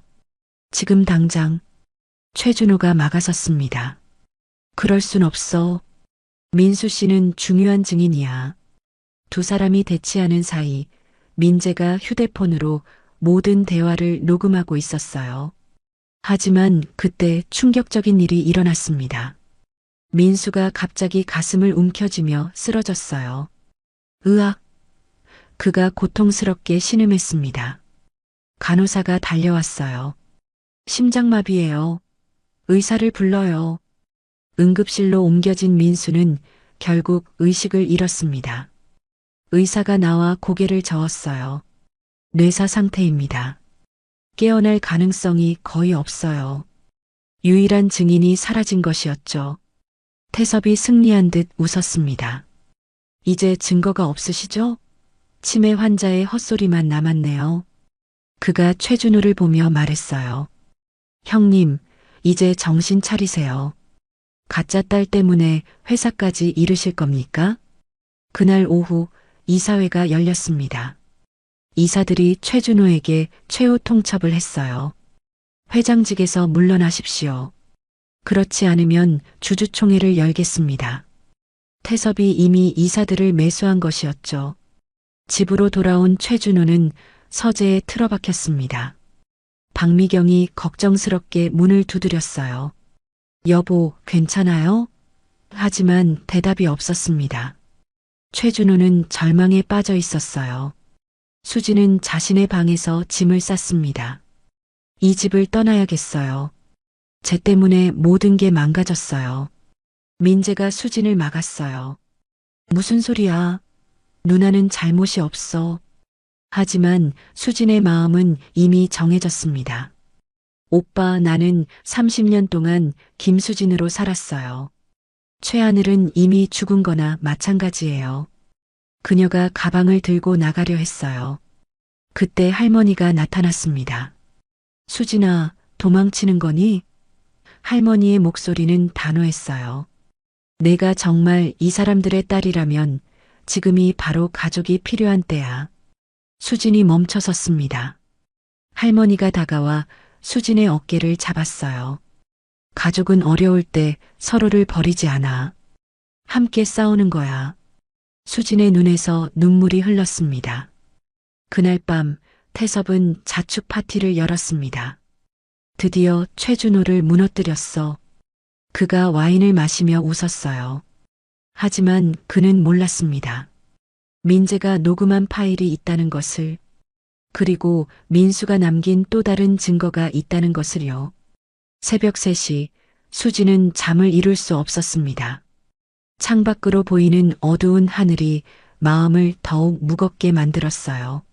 지금 당장. 최준호가 막아섰습니다. 그럴 순 없어. 민수 씨는 중요한 증인이야. 두 사람이 대치하는 사이 민재가 휴대폰으로 모든 대화를 녹음하고 있었어요. 하지만 그때 충격적인 일이 일어났습니다. 민수가 갑자기 가슴을 움켜쥐며 쓰러졌어요. 으악! 그가 고통스럽게 신음했습니다. 간호사가 달려왔어요. 심장마비예요. 의사를 불러요. 응급실로 옮겨진 민수는 결국 의식을 잃었습니다. 의사가 나와 고개를 저었어요. 뇌사 상태입니다. 깨어날 가능성이 거의 없어요. 유일한 증인이 사라진 것이었죠. 태섭이 승리한 듯 웃었습니다. 이제 증거가 없으시죠? 치매 환자의 헛소리만 남았네요. 그가 최준호를 보며 말했어요. 형님, 이제 정신 차리세요. 가짜 딸 때문에 회사까지 잃으실 겁니까? 그날 오후 이사회가 열렸습니다. 이사들이 최준호에게 최후 통첩을 했어요. 회장직에서 물러나십시오. 그렇지 않으면 주주총회를 열겠습니다. 태섭이 이미 이사들을 매수한 것이었죠. 집으로 돌아온 최준호는 서재에 틀어박혔습니다. 박미경이 걱정스럽게 문을 두드렸어요. 여보, 괜찮아요? 하지만 대답이 없었습니다. 최준호는 절망에 빠져 있었어요. 수지는 자신의 방에서 짐을 쌌습니다. 이 집을 떠나야겠어요. 쟤 때문에 모든 게 망가졌어요. 민재가 수진을 막았어요. 무슨 소리야? 누나는 잘못이 없어. 하지만 수진의 마음은 이미 정해졌습니다. 오빠, 나는 30년 동안 김수진으로 살았어요. 최하늘은 이미 죽은 거나 마찬가지예요. 그녀가 가방을 들고 나가려 했어요. 그때 할머니가 나타났습니다. 수진아, 도망치는 거니? 할머니의 목소리는 단호했어요. 내가 정말 이 사람들의 딸이라면 지금이 바로 가족이 필요한 때야. 수진이 멈춰섰습니다. 할머니가 다가와 수진의 어깨를 잡았어요. 가족은 어려울 때 서로를 버리지 않아. 함께 싸우는 거야. 수진의 눈에서 눈물이 흘렀습니다. 그날 밤 태섭은 자축 파티를 열었습니다. 드디어 최준호를 무너뜨렸어. 그가 와인을 마시며 웃었어요. 하지만 그는 몰랐습니다. 민재가 녹음한 파일이 있다는 것을, 그리고 민수가 남긴 또 다른 증거가 있다는 것을요. 새벽 3시 수지는 잠을 이룰 수 없었습니다. 창밖으로 보이는 어두운 하늘이 마음을 더욱 무겁게 만들었어요.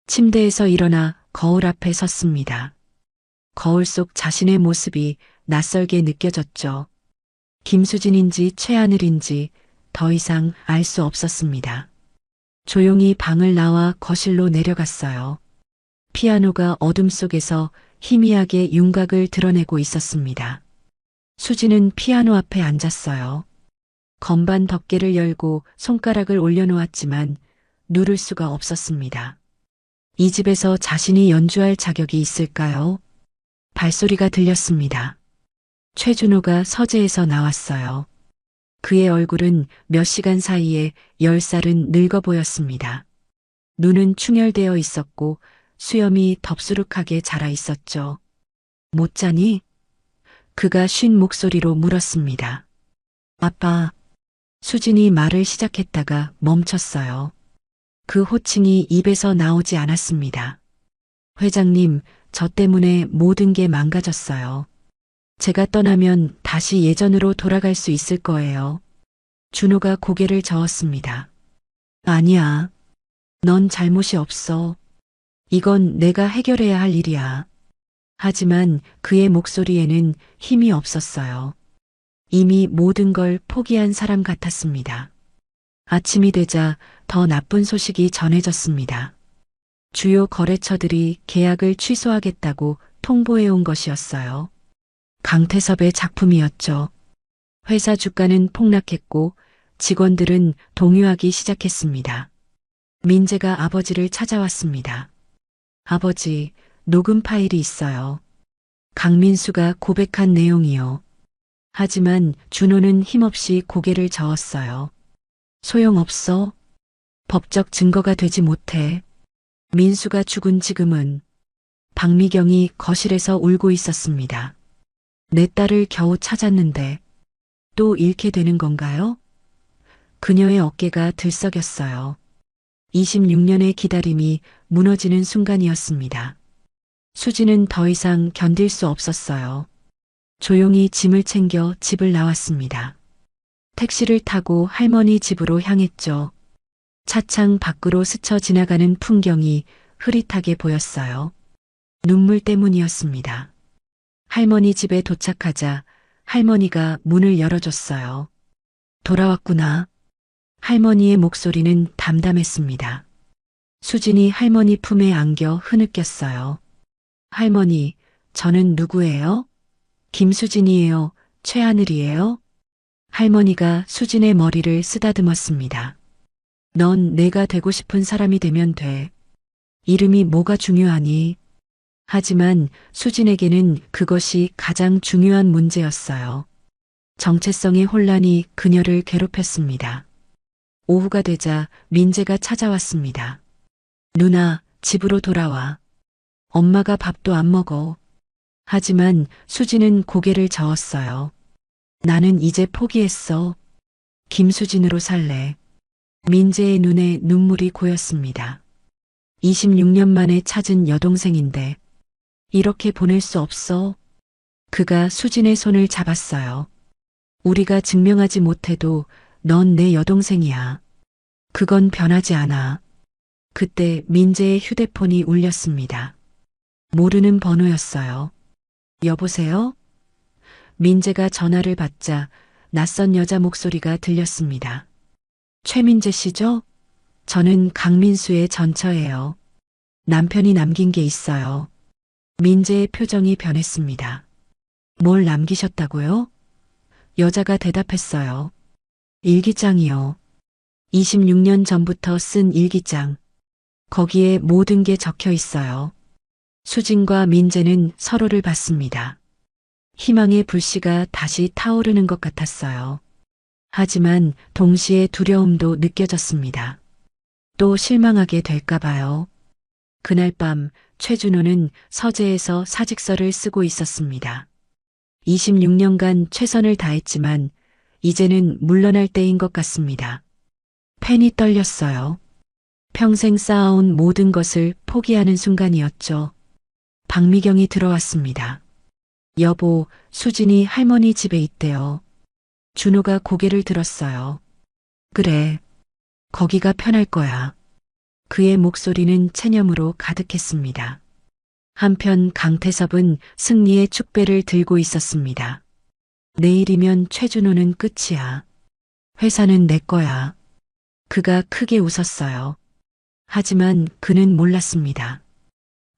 침대에서 일어나 거울 앞에 섰습니다. 거울 속 자신의 모습이 낯설게 느껴졌죠. 김수진인지 최하늘인지 더 이상 알 수 없었습니다. 조용히 방을 나와 거실로 내려갔어요. 피아노가 어둠 속에서 희미하게 윤곽을 드러내고 있었습니다. 수지는 피아노 앞에 앉았어요. 건반 덮개를 열고 손가락을 올려놓았지만 누를 수가 없었습니다. 이 집에서 자신이 연주할 자격이 있을까요? 발소리가 들렸습니다. 최준호가 서재에서 나왔어요. 그의 얼굴은 몇 시간 사이에 10살은 늙어 보였습니다. 눈은 충혈되어 있었고 수염이 덥수룩하게 자라 있었죠. 못 자니? 그가 쉰 목소리로 물었습니다. 아빠. 수진이 말을 시작했다가 멈췄어요. 그 호칭이 입에서 나오지 않았습니다. 회장님, 저 때문에 모든 게 망가졌어요. 제가 떠나면 다시 예전으로 돌아갈 수 있을 거예요. 준호가 고개를 저었습니다. 아니야. 넌 잘못이 없어. 이건 내가 해결해야 할 일이야. 하지만 그의 목소리에는 힘이 없었어요. 이미 모든 걸 포기한 사람 같았습니다. 아침이 되자 더 나쁜 소식이 전해졌습니다. 주요 거래처들이 계약을 취소하겠다고 통보해온 것이었어요. 강태섭의 작품이었죠. 회사 주가는 폭락했고 직원들은 동요하기 시작했습니다. 민재가 아버지를 찾아왔습니다. 아버지, 녹음 파일이 있어요. 강민수가 고백한 내용이요. 하지만 준호는 힘없이 고개를 저었어요. 소용없어. 법적 증거가 되지 못해. 민수가 죽은 지금은. 박미경이 거실에서 울고 있었습니다. 내 딸을 겨우 찾았는데 또 잃게 되는 건가요? 그녀의 어깨가 들썩였어요. 26년의 기다림이 무너지는 순간이었습니다. 수지는 더 이상 견딜 수 없었어요. 조용히 짐을 챙겨 집을 나왔습니다. 택시를 타고 할머니 집으로 향했죠. 차창 밖으로 스쳐 지나가는 풍경이 흐릿하게 보였어요. 눈물 때문이었습니다. 할머니 집에 도착하자 할머니가 문을 열어줬어요. 돌아왔구나. 할머니의 목소리는 담담했습니다. 수진이 할머니 품에 안겨 흐느꼈어요. 할머니, 저는 누구예요? 김수진이에요. 최하늘이에요? 할머니가 수진의 머리를 쓰다듬었습니다. 넌 내가 되고 싶은 사람이 되면 돼. 이름이 뭐가 중요하니? 하지만 수진에게는 그것이 가장 중요한 문제였어요. 정체성의 혼란이 그녀를 괴롭혔습니다. 오후가 되자 민재가 찾아왔습니다. 누나, 집으로 돌아와. 엄마가 밥도 안 먹어. 하지만 수진은 고개를 저었어요. 나는 이제 포기했어. 김수진으로 살래. 민재의 눈에 눈물이 고였습니다. 26년 만에 찾은 여동생인데 이렇게 보낼 수 없어. 그가 수진의 손을 잡았어요. 우리가 증명하지 못해도 넌 내 여동생이야. 그건 변하지 않아. 그때 민재의 휴대폰이 울렸습니다. 모르는 번호였어요. 여보세요? 민재가 전화를 받자 낯선 여자 목소리가 들렸습니다. 최민재 씨죠? 저는 강민수의 전처예요. 남편이 남긴 게 있어요. 민재의 표정이 변했습니다. 뭘 남기셨다고요? 여자가 대답했어요. 일기장이요. 26년 전부터 쓴 일기장. 거기에 모든 게 적혀 있어요. 수진과 민재는 서로를 봤습니다. 희망의 불씨가 다시 타오르는 것 같았어요. 하지만 동시에 두려움도 느껴졌습니다. 또 실망하게 될까 봐요. 그날 밤 최준호는 서재에서 사직서를 쓰고 있었습니다. 26년간 최선을 다했지만 이제는 물러날 때인 것 같습니다. 펜이 떨렸어요. 평생 쌓아온 모든 것을 포기하는 순간이었죠. 박미경이 들어왔습니다. 여보, 수진이 할머니 집에 있대요. 준호가 고개를 들었어요. 그래, 거기가 편할 거야. 그의 목소리는 체념으로 가득했습니다. 한편 강태섭은 승리의 축배를 들고 있었습니다. 내일이면 최준호는 끝이야. 회사는 내 거야. 그가 크게 웃었어요. 하지만 그는 몰랐습니다.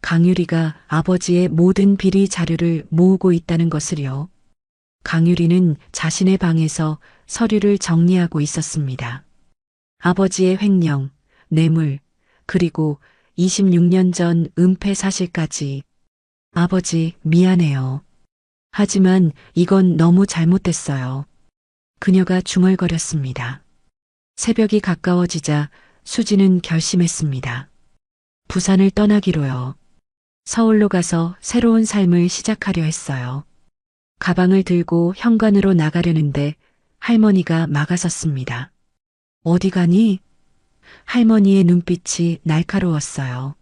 강유리가 아버지의 모든 비리 자료를 모으고 있다는 것을요. 강유리는 자신의 방에서 서류를 정리하고 있었습니다. 아버지의 횡령, 뇌물, 그리고 26년 전 은폐 사실까지. 아버지, 미안해요. 하지만 이건 너무 잘못됐어요. 그녀가 중얼거렸습니다. 새벽이 가까워지자 수지는 결심했습니다. 부산을 떠나기로요. 서울로 가서 새로운 삶을 시작하려 했어요. 가방을 들고 현관으로 나가려는데 할머니가 막아섰습니다. 어디 가니? 할머니의 눈빛이 날카로웠어요.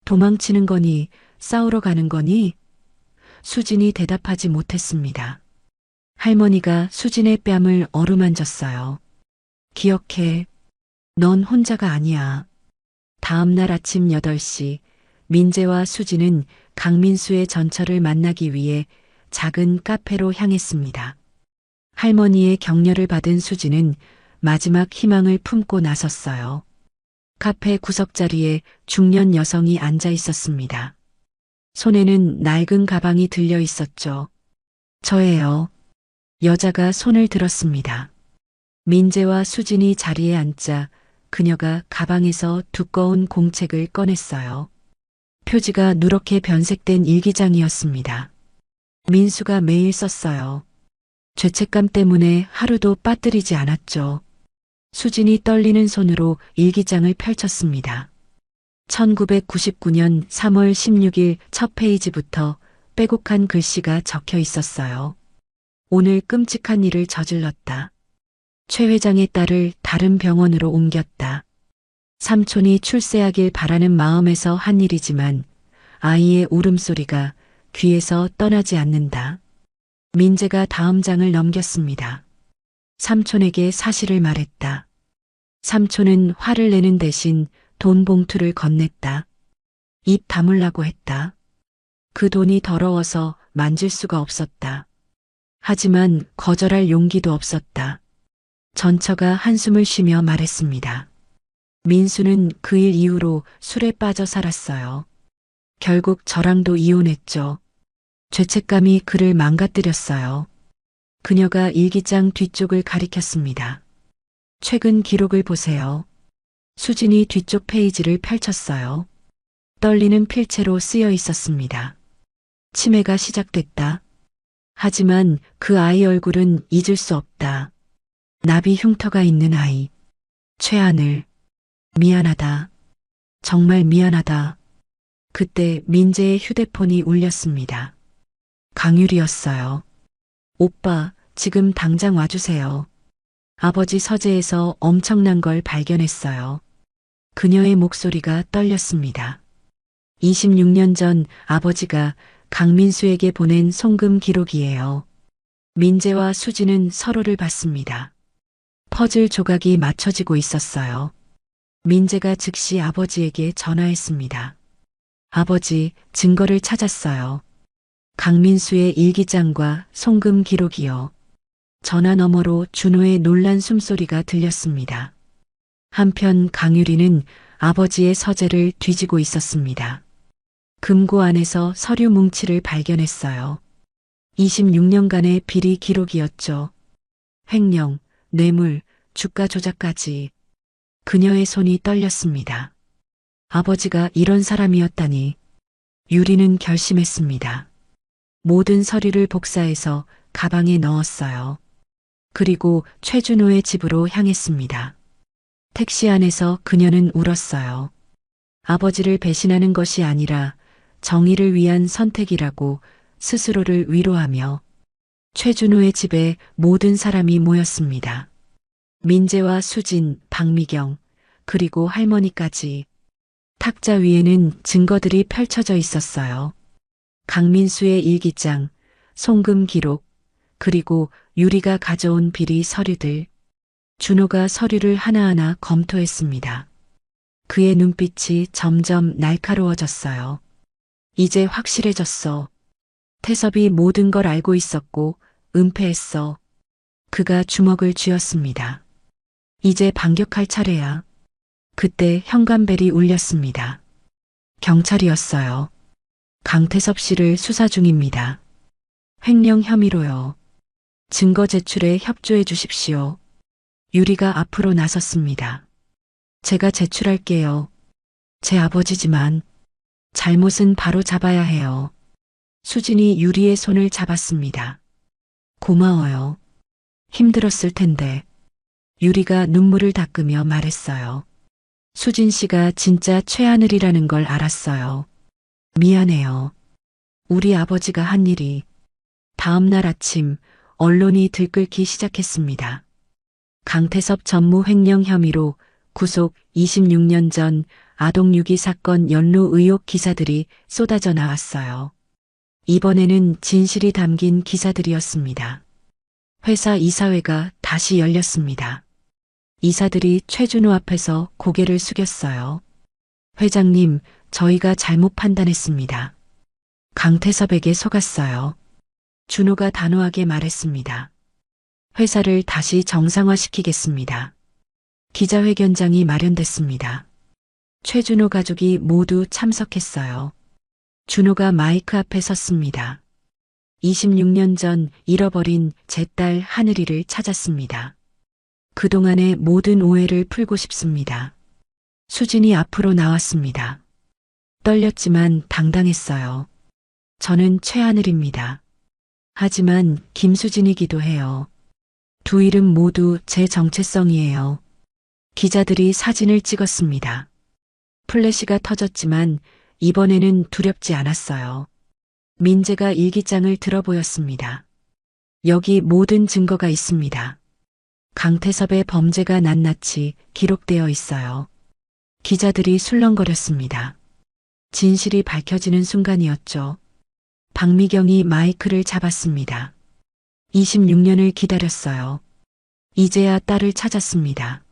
도망치는 거니, 싸우러 가는 거니? 수진이 대답하지 못했습니다. 할머니가 수진의 뺨을 어루만졌어요. 기억해. 넌 혼자가 아니야. 다음 날 아침 8시, 민재와 수진은 강민수의 전처를 만나기 위해 작은 카페로 향했습니다. 할머니의 격려를 받은 수진은 마지막 희망을 품고 나섰어요. 카페 구석자리에 중년 여성이 앉아 있었습니다. 손에는 낡은 가방이 들려 있었죠. 저예요. 여자가 손을 들었습니다. 민재와 수진이 자리에 앉자 그녀가 가방에서 두꺼운 공책을 꺼냈어요. 표지가 누렇게 변색된 일기장이었습니다. 민수가 매일 썼어요. 죄책감 때문에 하루도 빠뜨리지 않았죠. 수진이 떨리는 손으로 일기장을 펼쳤습니다. 1999년 3월 16일 첫 페이지부터 빼곡한 글씨가 적혀 있었어요. 오늘 끔찍한 일을 저질렀다. 최 회장의 딸을 다른 병원으로 옮겼다. 삼촌이 출세하길 바라는 마음에서 한 일이지만 아이의 울음소리가 귀에서 떠나지 않는다. 민재가 다음 장을 넘겼습니다. 삼촌에게 사실을 말했다. 삼촌은 화를 내는 대신 돈 봉투를 건넸다. 입 다물라고 했다. 그 돈이 더러워서 만질 수가 없었다. 하지만 거절할 용기도 없었다. 전처가 한숨을 쉬며 말했습니다. 민수는 그 일 이후로 술에 빠져 살았어요. 결국 저랑도 이혼했죠. 죄책감이 그를 망가뜨렸어요. 그녀가 일기장 뒤쪽을 가리켰습니다. 최근 기록을 보세요. 수진이 뒤쪽 페이지를 펼쳤어요. 떨리는 필체로 쓰여 있었습니다. 치매가 시작됐다. 하지만 그 아이 얼굴은 잊을 수 없다. 나비 흉터가 있는 아이. 최하늘. 미안하다. 정말 미안하다. 그때 민재의 휴대폰이 울렸습니다. 강유리였어요. 오빠, 지금 당장 와주세요. 아버지 서재에서 엄청난 걸 발견했어요. 그녀의 목소리가 떨렸습니다. 26년 전 아버지가 강민수에게 보낸 송금 기록이에요. 민재와 수진은 서로를 봤습니다. 퍼즐 조각이 맞춰지고 있었어요. 민재가 즉시 아버지에게 전화했습니다. 아버지, 증거를 찾았어요. 강민수의 일기장과 송금 기록이요. 전화 너머로 준호의 놀란 숨소리가 들렸습니다. 한편 강유리는 아버지의 서재를 뒤지고 있었습니다. 금고 안에서 서류 뭉치를 발견했어요. 26년간의 비리 기록이었죠. 횡령, 뇌물, 주가 조작까지. 그녀의 손이 떨렸습니다. 아버지가 이런 사람이었다니. 유리는 결심했습니다. 모든 서류를 복사해서 가방에 넣었어요. 그리고 최준호의 집으로 향했습니다. 택시 안에서 그녀는 울었어요. 아버지를 배신하는 것이 아니라 정의를 위한 선택이라고 스스로를 위로하며 최준호의 집에 모든 사람이 모였습니다. 민재와 수진, 박미경, 그리고 할머니까지. 탁자 위에는 증거들이 펼쳐져 있었어요. 강민수의 일기장, 송금 기록, 그리고 유리가 가져온 비리 서류들. 준호가 서류를 하나하나 검토했습니다. 그의 눈빛이 점점 날카로워졌어요. 이제 확실해졌어. 태섭이 모든 걸 알고 있었고 은폐했어. 그가 주먹을 쥐었습니다. 이제 반격할 차례야. 그때 현관벨이 울렸습니다. 경찰이었어요. 강태섭 씨를 수사 중입니다. 횡령 혐의로요. 증거 제출에 협조해 주십시오. 유리가 앞으로 나섰습니다. 제가 제출할게요. 제 아버지지만 잘못은 바로 잡아야 해요. 수진이 유리의 손을 잡았습니다. 고마워요. 힘들었을 텐데. 유리가 눈물을 닦으며 말했어요. 수진 씨가 진짜 최하늘이라는 걸 알았어요. 미안해요. 우리 아버지가 한 일이. 다음 날 아침 언론이 들끓기 시작했습니다. 강태섭 전무 횡령 혐의로 구속 26년 전 아동유기 사건 연루 의혹 기사들이 쏟아져 나왔어요. 이번에는 진실이 담긴 기사들이었습니다. 회사 이사회가 다시 열렸습니다. 이사들이 최준호 앞에서 고개를 숙였어요. 회장님, 저희가 잘못 판단했습니다. 강태섭에게 속았어요. 준호가 단호하게 말했습니다. 회사를 다시 정상화시키겠습니다. 기자회견장이 마련됐습니다. 최준호 가족이 모두 참석했어요. 준호가 마이크 앞에 섰습니다. 26년 전 잃어버린 제 딸 하늘이를 찾았습니다. 그동안의 모든 오해를 풀고 싶습니다. 수진이 앞으로 나왔습니다. 떨렸지만 당당했어요. 저는 최하늘입니다. 하지만 김수진이기도 해요. 두 이름 모두 제 정체성이에요. 기자들이 사진을 찍었습니다. 플래시가 터졌지만 이번에는 두렵지 않았어요. 민재가 일기장을 들어보였습니다. 여기 모든 증거가 있습니다. 강태섭의 범죄가 낱낱이 기록되어 있어요. 기자들이 술렁거렸습니다. 진실이 밝혀지는 순간이었죠. 박미경이 마이크를 잡았습니다. 26년을 기다렸어요. 이제야 딸을 찾았습니다.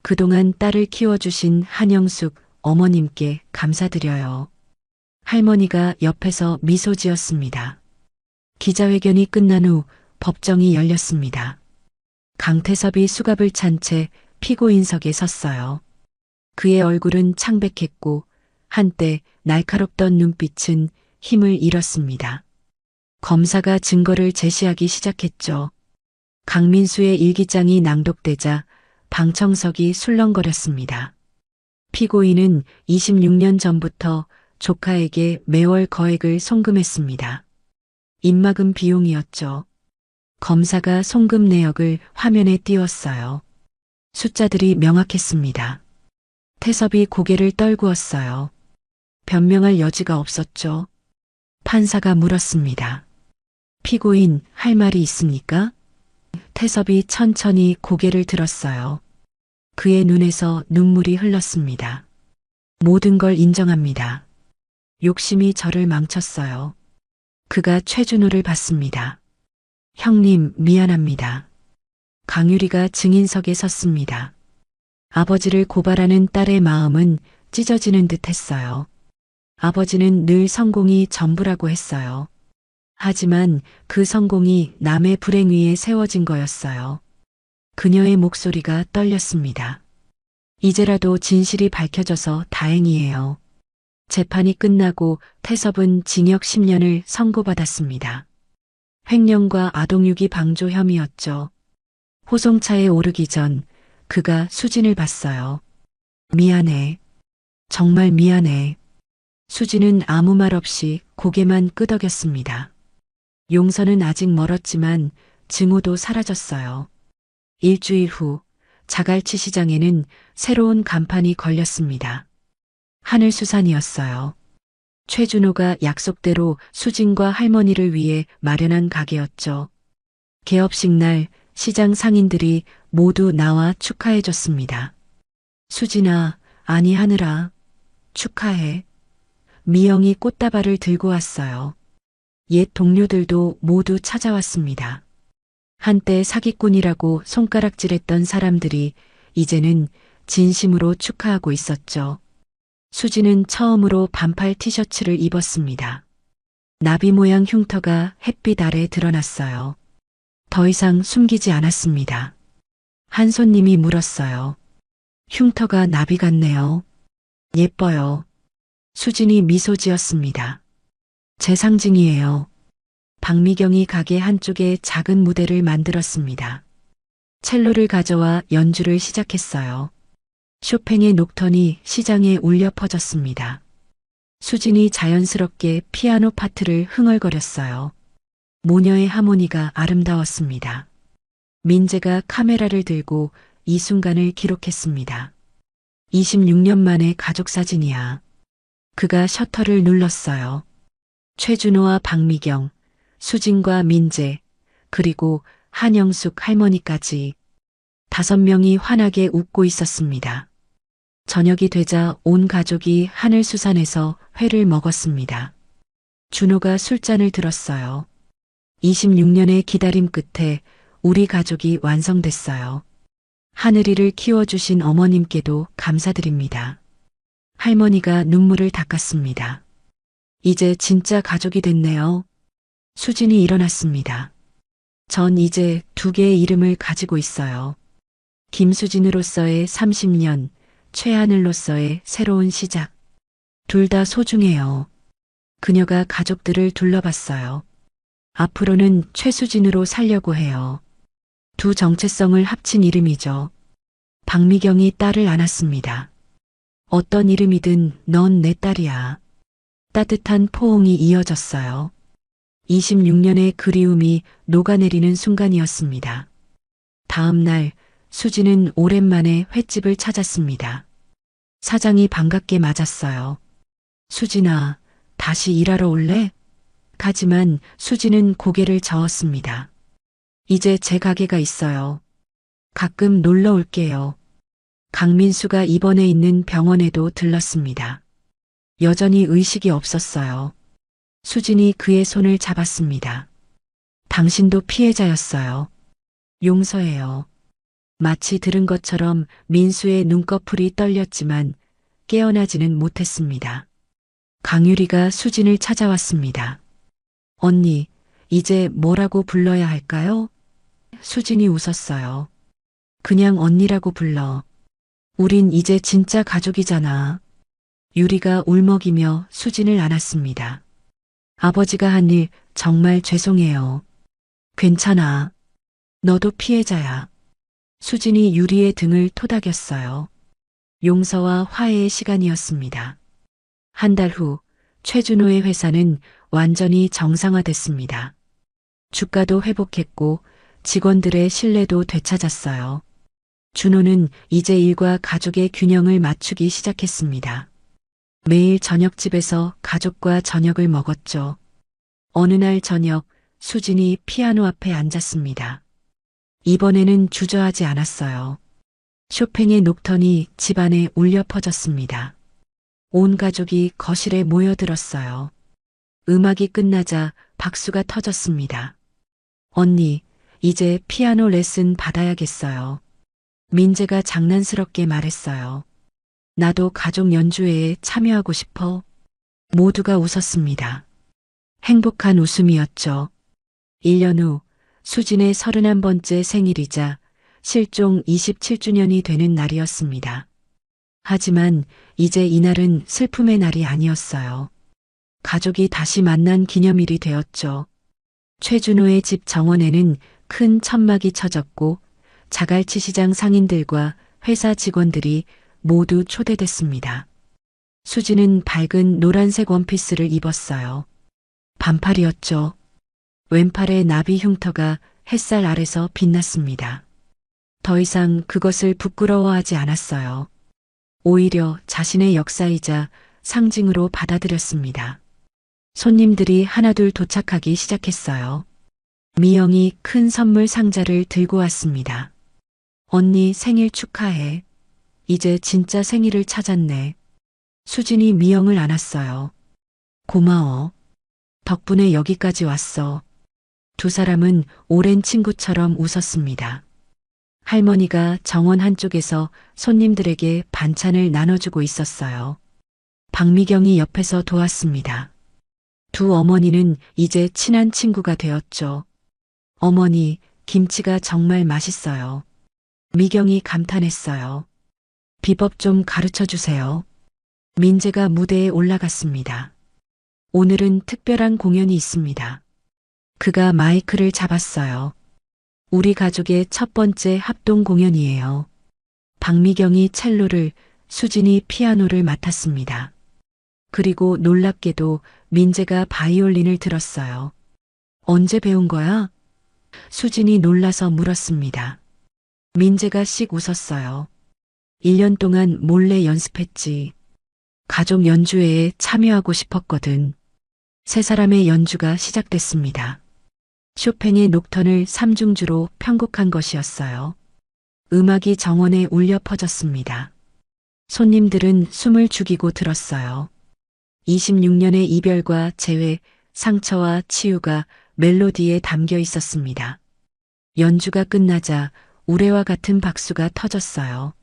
그동안 딸을 키워주신 한영숙 어머님께 감사드려요. 할머니가 옆에서 미소 지었습니다. 기자회견이 끝난 후 법정이 열렸습니다. 강태섭이 수갑을 찬 채 피고인석에 섰어요. 그의 얼굴은 창백했고 한때 날카롭던 눈빛은 힘을 잃었습니다. 검사가 증거를 제시하기 시작했죠. 강민수의 일기장이 낭독되자 방청석이 술렁거렸습니다. 피고인은 26년 전부터 조카에게 매월 거액을 송금했습니다. 입막음 비용이었죠. 검사가 송금 내역을 화면에 띄웠어요. 숫자들이 명확했습니다. 태섭이 고개를 떨구었어요. 변명할 여지가 없었죠. 판사가 물었습니다. 피고인, 할 말이 있습니까? 태섭이 천천히 고개를 들었어요. 그의 눈에서 눈물이 흘렀습니다. 모든 걸 인정합니다. 욕심이 저를 망쳤어요. 그가 최준호를 받습니다. 형님, 미안합니다. 강유리가 증인석에 섰습니다. 아버지를 고발하는 딸의 마음은 찢어지는 듯 했어요. 아버지는 늘 성공이 전부라고 했어요. 하지만 그 성공이 남의 불행 위에 세워진 거였어요. 그녀의 목소리가 떨렸습니다. 이제라도 진실이 밝혀져서 다행이에요. 재판이 끝나고 태섭은 징역 10년을 선고받았습니다. 횡령과 아동유기 방조 혐의였죠. 호송차에 오르기 전 그가 수진을 봤어요. 미안해. 정말 미안해. 수진은 아무 말 없이 고개만 끄덕였습니다. 용서는 아직 멀었지만 증오도 사라졌어요. 일주일 후 자갈치 시장에는 새로운 간판이 걸렸습니다. 하늘수산이었어요. 최준호가 약속대로 수진과 할머니를 위해 마련한 가게였죠. 개업식 날 시장 상인들이 모두 나와 축하해줬습니다. 수진아, 아니 하늘아, 축하해. 미영이 꽃다발을 들고 왔어요. 옛 동료들도 모두 찾아왔습니다. 한때 사기꾼이라고 손가락질했던 사람들이 이제는 진심으로 축하하고 있었죠. 수지는 처음으로 반팔 티셔츠를 입었습니다. 나비 모양 흉터가 햇빛 아래 드러났어요. 더 이상 숨기지 않았습니다. 한 손님이 물었어요. 흉터가 나비 같네요. 예뻐요. 수진이 미소 지었습니다. 제 상징이에요. 박미경이 가게 한쪽에 작은 무대를 만들었습니다. 첼로를 가져와 연주를 시작했어요. 쇼팽의 녹턴이 시장에 울려 퍼졌습니다. 수진이 자연스럽게 피아노 파트를 흥얼거렸어요. 모녀의 하모니가 아름다웠습니다. 민재가 카메라를 들고 이 순간을 기록했습니다. 26년 만에 가족 사진이야. 그가 셔터를 눌렀어요. 최준호와 박미경, 수진과 민재, 그리고 한영숙 할머니까지 5명이 환하게 웃고 있었습니다. 저녁이 되자 온 가족이 하늘수산에서 회를 먹었습니다. 준호가 술잔을 들었어요. 26년의 기다림 끝에 우리 가족이 완성됐어요. 하늘이를 키워주신 어머님께도 감사드립니다. 할머니가 눈물을 닦았습니다. 이제 진짜 가족이 됐네요. 수진이 일어났습니다. 전 이제 2개의 이름을 가지고 있어요. 김수진으로서의 30년, 최하늘로서의 새로운 시작. 둘 다 소중해요. 그녀가 가족들을 둘러봤어요. 앞으로는 최수진으로 살려고 해요. 두 정체성을 합친 이름이죠. 박미경이 딸을 안았습니다. 어떤 이름이든 넌 내 딸이야. 따뜻한 포옹이 이어졌어요. 26년의 그리움이 녹아내리는 순간이었습니다. 다음 날 수지는 오랜만에 횟집을 찾았습니다. 사장이 반갑게 맞았어요. 수진아, 다시 일하러 올래? 하지만 수지는 고개를 저었습니다. 이제 제 가게가 있어요. 가끔 놀러 올게요. 강민수가 입원해 있는 병원에도 들렀습니다. 여전히 의식이 없었어요. 수진이 그의 손을 잡았습니다. 당신도 피해자였어요. 용서해요. 마치 들은 것처럼 민수의 눈꺼풀이 떨렸지만 깨어나지는 못했습니다. 강유리가 수진을 찾아왔습니다. 언니, 이제 뭐라고 불러야 할까요? 수진이 웃었어요. 그냥 언니라고 불러. 우린 이제 진짜 가족이잖아. 유리가 울먹이며 수진을 안았습니다. 아버지가 한 일 정말 죄송해요. 괜찮아. 너도 피해자야. 수진이 유리의 등을 토닥였어요. 용서와 화해의 시간이었습니다. 한 달 후 최준호의 회사는 완전히 정상화됐습니다. 주가도 회복했고 직원들의 신뢰도 되찾았어요. 준호는 이제 일과 가족의 균형을 맞추기 시작했습니다. 매일 저녁집에서 가족과 저녁을 먹었죠. 어느 날 저녁 수진이 피아노 앞에 앉았습니다. 이번에는 주저하지 않았어요. 쇼팽의 녹턴이 집안에 울려 퍼졌습니다. 온 가족이 거실에 모여들었어요. 음악이 끝나자 박수가 터졌습니다. 언니, 이제 피아노 레슨 받아야겠어요. 민재가 장난스럽게 말했어요. 나도 가족 연주회에 참여하고 싶어. 모두가 웃었습니다. 행복한 웃음이었죠. 1년 후 수진의 31번째 생일이자 실종 27주년이 되는 날이었습니다. 하지만 이제 이날은 슬픔의 날이 아니었어요. 가족이 다시 만난 기념일이 되었죠. 최준호의 집 정원에는 큰 천막이 쳐졌고 자갈치 시장 상인들과 회사 직원들이 모두 초대됐습니다. 수지는 밝은 노란색 원피스를 입었어요. 반팔이었죠. 왼팔의 나비 흉터가 햇살 아래서 빛났습니다. 더 이상 그것을 부끄러워하지 않았어요. 오히려 자신의 역사이자 상징으로 받아들였습니다. 손님들이 하나둘 도착하기 시작했어요. 미영이 큰 선물 상자를 들고 왔습니다. 언니 생일 축하해. 이제 진짜 생일을 찾았네. 수진이 미영을 안았어요. 고마워. 덕분에 여기까지 왔어. 두 사람은 오랜 친구처럼 웃었습니다. 할머니가 정원 한쪽에서 손님들에게 반찬을 나눠주고 있었어요. 박미경이 옆에서 도왔습니다. 두 어머니는 이제 친한 친구가 되었죠. 어머니, 김치가 정말 맛있어요. 미경이 감탄했어요. 비법 좀 가르쳐 주세요. 민재가 무대에 올라갔습니다. 오늘은 특별한 공연이 있습니다. 그가 마이크를 잡았어요. 우리 가족의 첫 번째 합동 공연이에요. 박미경이 첼로를, 수진이 피아노를 맡았습니다. 그리고 놀랍게도 민재가 바이올린을 들었어요. 언제 배운 거야? 수진이 놀라서 물었습니다. 민재가 씩 웃었어요. 1년 동안 몰래 연습했지. 가족 연주회에 참여하고 싶었거든. 세 사람의 연주가 시작됐습니다. 쇼팽의 녹턴을 삼중주로 편곡한 것이었어요. 음악이 정원에 울려 퍼졌습니다. 손님들은 숨을 죽이고 들었어요. 26년의 이별과 재회, 상처와 치유가 멜로디에 담겨 있었습니다. 연주가 끝나자 우레와 같은 박수가 터졌어요.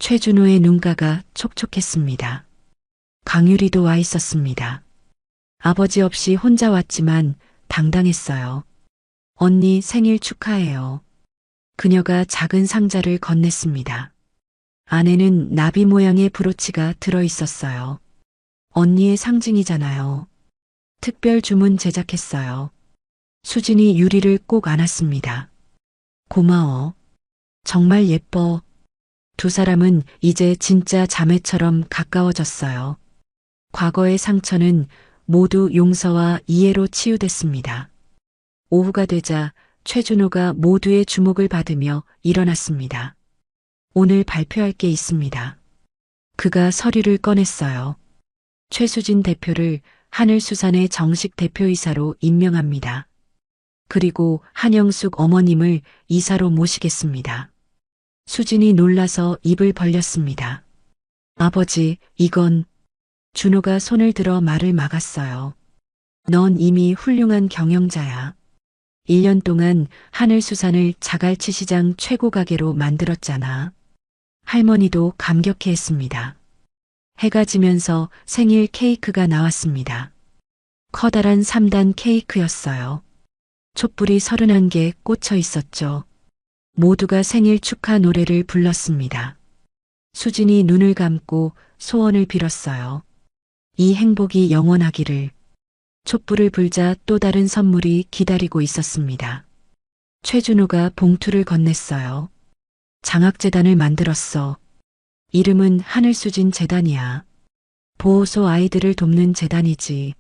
최준호의 눈가가 촉촉했습니다. 강유리도 와 있었습니다. 아버지 없이 혼자 왔지만 당당했어요. 언니 생일 축하해요. 그녀가 작은 상자를 건넸습니다. 안에는 나비 모양의 브로치가 들어 있었어요. 언니의 상징이잖아요. 특별 주문 제작했어요. 수진이 유리를 꼭 안았습니다. 고마워. 정말 예뻐. 두 사람은 이제 진짜 자매처럼 가까워졌어요. 과거의 상처는 모두 용서와 이해로 치유됐습니다. 오후가 되자 최준호가 모두의 주목을 받으며 일어났습니다. 오늘 발표할 게 있습니다. 그가 서류를 꺼냈어요. 최수진 대표를 하늘수산의 정식 대표이사로 임명합니다. 그리고 한영숙 어머님을 이사로 모시겠습니다. 수진이 놀라서 입을 벌렸습니다. 아버지, 이건... 준호가 손을 들어 말을 막았어요. 넌 이미 훌륭한 경영자야. 1년 동안 하늘수산을 자갈치 시장 최고 가게로 만들었잖아. 할머니도 감격해했습니다. 해가 지면서 생일 케이크가 나왔습니다. 커다란 3단 케이크였어요. 촛불이 31개 꽂혀 있었죠. 모두가 생일 축하 노래를 불렀습니다. 수진이 눈을 감고 소원을 빌었어요. 이 행복이 영원하기를. 촛불을 불자 또 다른 선물이 기다리고 있었습니다. 최준호가 봉투를 건넸어요. 장학재단을 만들었어. 이름은 하늘수진 재단이야. 보호소 아이들을 돕는 재단이지.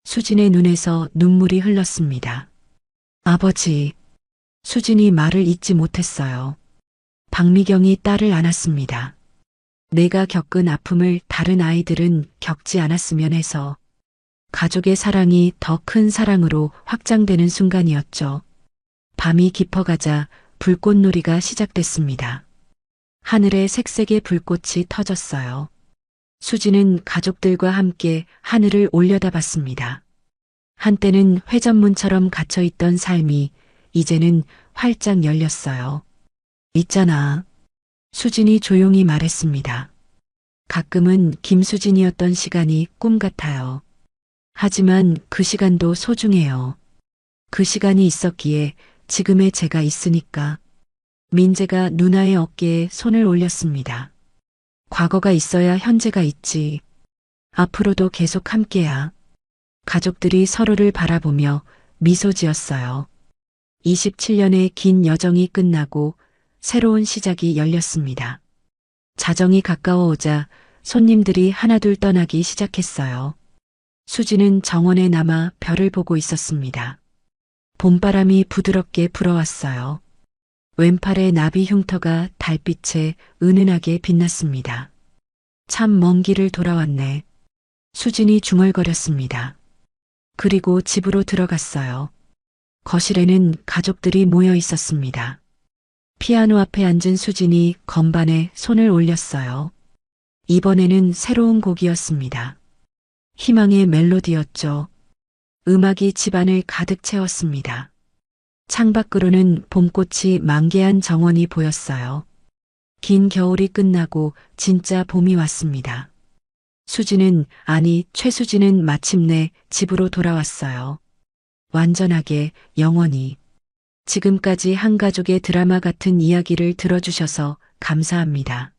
수진의 눈에서 눈물이 흘렀습니다. 아버지. 수진이 말을 잇지 못했어요. 박미경이 딸을 안았습니다. 내가 겪은 아픔을 다른 아이들은 겪지 않았으면 해서. 가족의 사랑이 더 큰 사랑으로 확장되는 순간이었죠. 밤이 깊어가자 불꽃놀이가 시작됐습니다. 하늘에 색색의 불꽃이 터졌어요. 수지는 가족들과 함께 하늘을 올려다봤습니다. 한때는 회전문처럼 갇혀있던 삶이 이제는 활짝 열렸어요. 있잖아. 수진이 조용히 말했습니다. 가끔은 김수진이었던 시간이 꿈 같아요. 하지만 그 시간도 소중해요. 그 시간이 있었기에 지금의 제가 있으니까. 민재가 누나의 어깨에 손을 올렸습니다. 과거가 있어야 현재가 있지. 앞으로도 계속 함께야. 가족들이 서로를 바라보며 미소 지었어요. 27년의 긴 여정이 끝나고 새로운 시작이 열렸습니다. 자정이 가까워오자 손님들이 하나둘 떠나기 시작했어요. 수지는 정원에 남아 별을 보고 있었습니다. 봄바람이 부드럽게 불어왔어요. 왼팔의 나비 흉터가 달빛에 은은하게 빛났습니다. 참 먼 길을 돌아왔네. 수진이 중얼거렸습니다. 그리고 집으로 들어갔어요. 거실에는 가족들이 모여 있었습니다. 피아노 앞에 앉은 수진이 건반에 손을 올렸어요. 이번에는 새로운 곡이었습니다. 희망의 멜로디였죠. 음악이 집안을 가득 채웠습니다. 창밖으로는 봄꽃이 만개한 정원이 보였어요. 긴 겨울이 끝나고 진짜 봄이 왔습니다. 수지는, 아니 최수진은 마침내 집으로 돌아왔어요. 완전하게, 영원히. 지금까지 한 가족의 드라마 같은 이야기를 들어주셔서 감사합니다.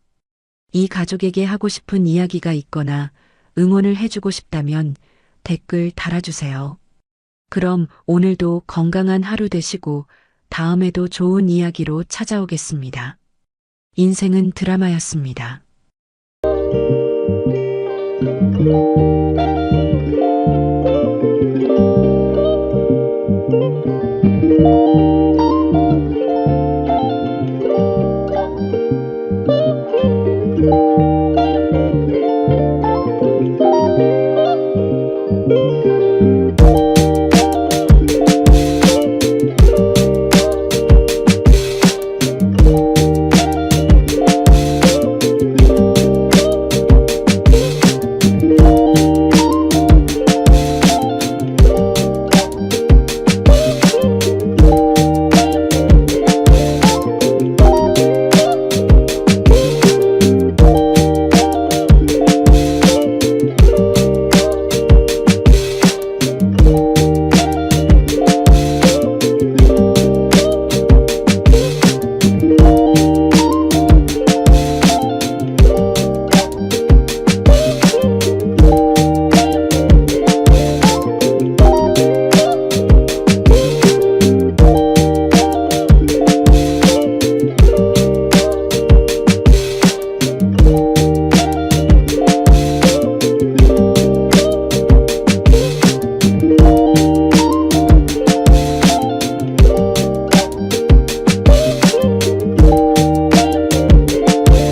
이 가족에게 하고 싶은 이야기가 있거나 응원을 해주고 싶다면 댓글 달아주세요. 그럼 오늘도 건강한 하루 되시고 다음에도 좋은 이야기로 찾아오겠습니다. 인생은 드라마였습니다.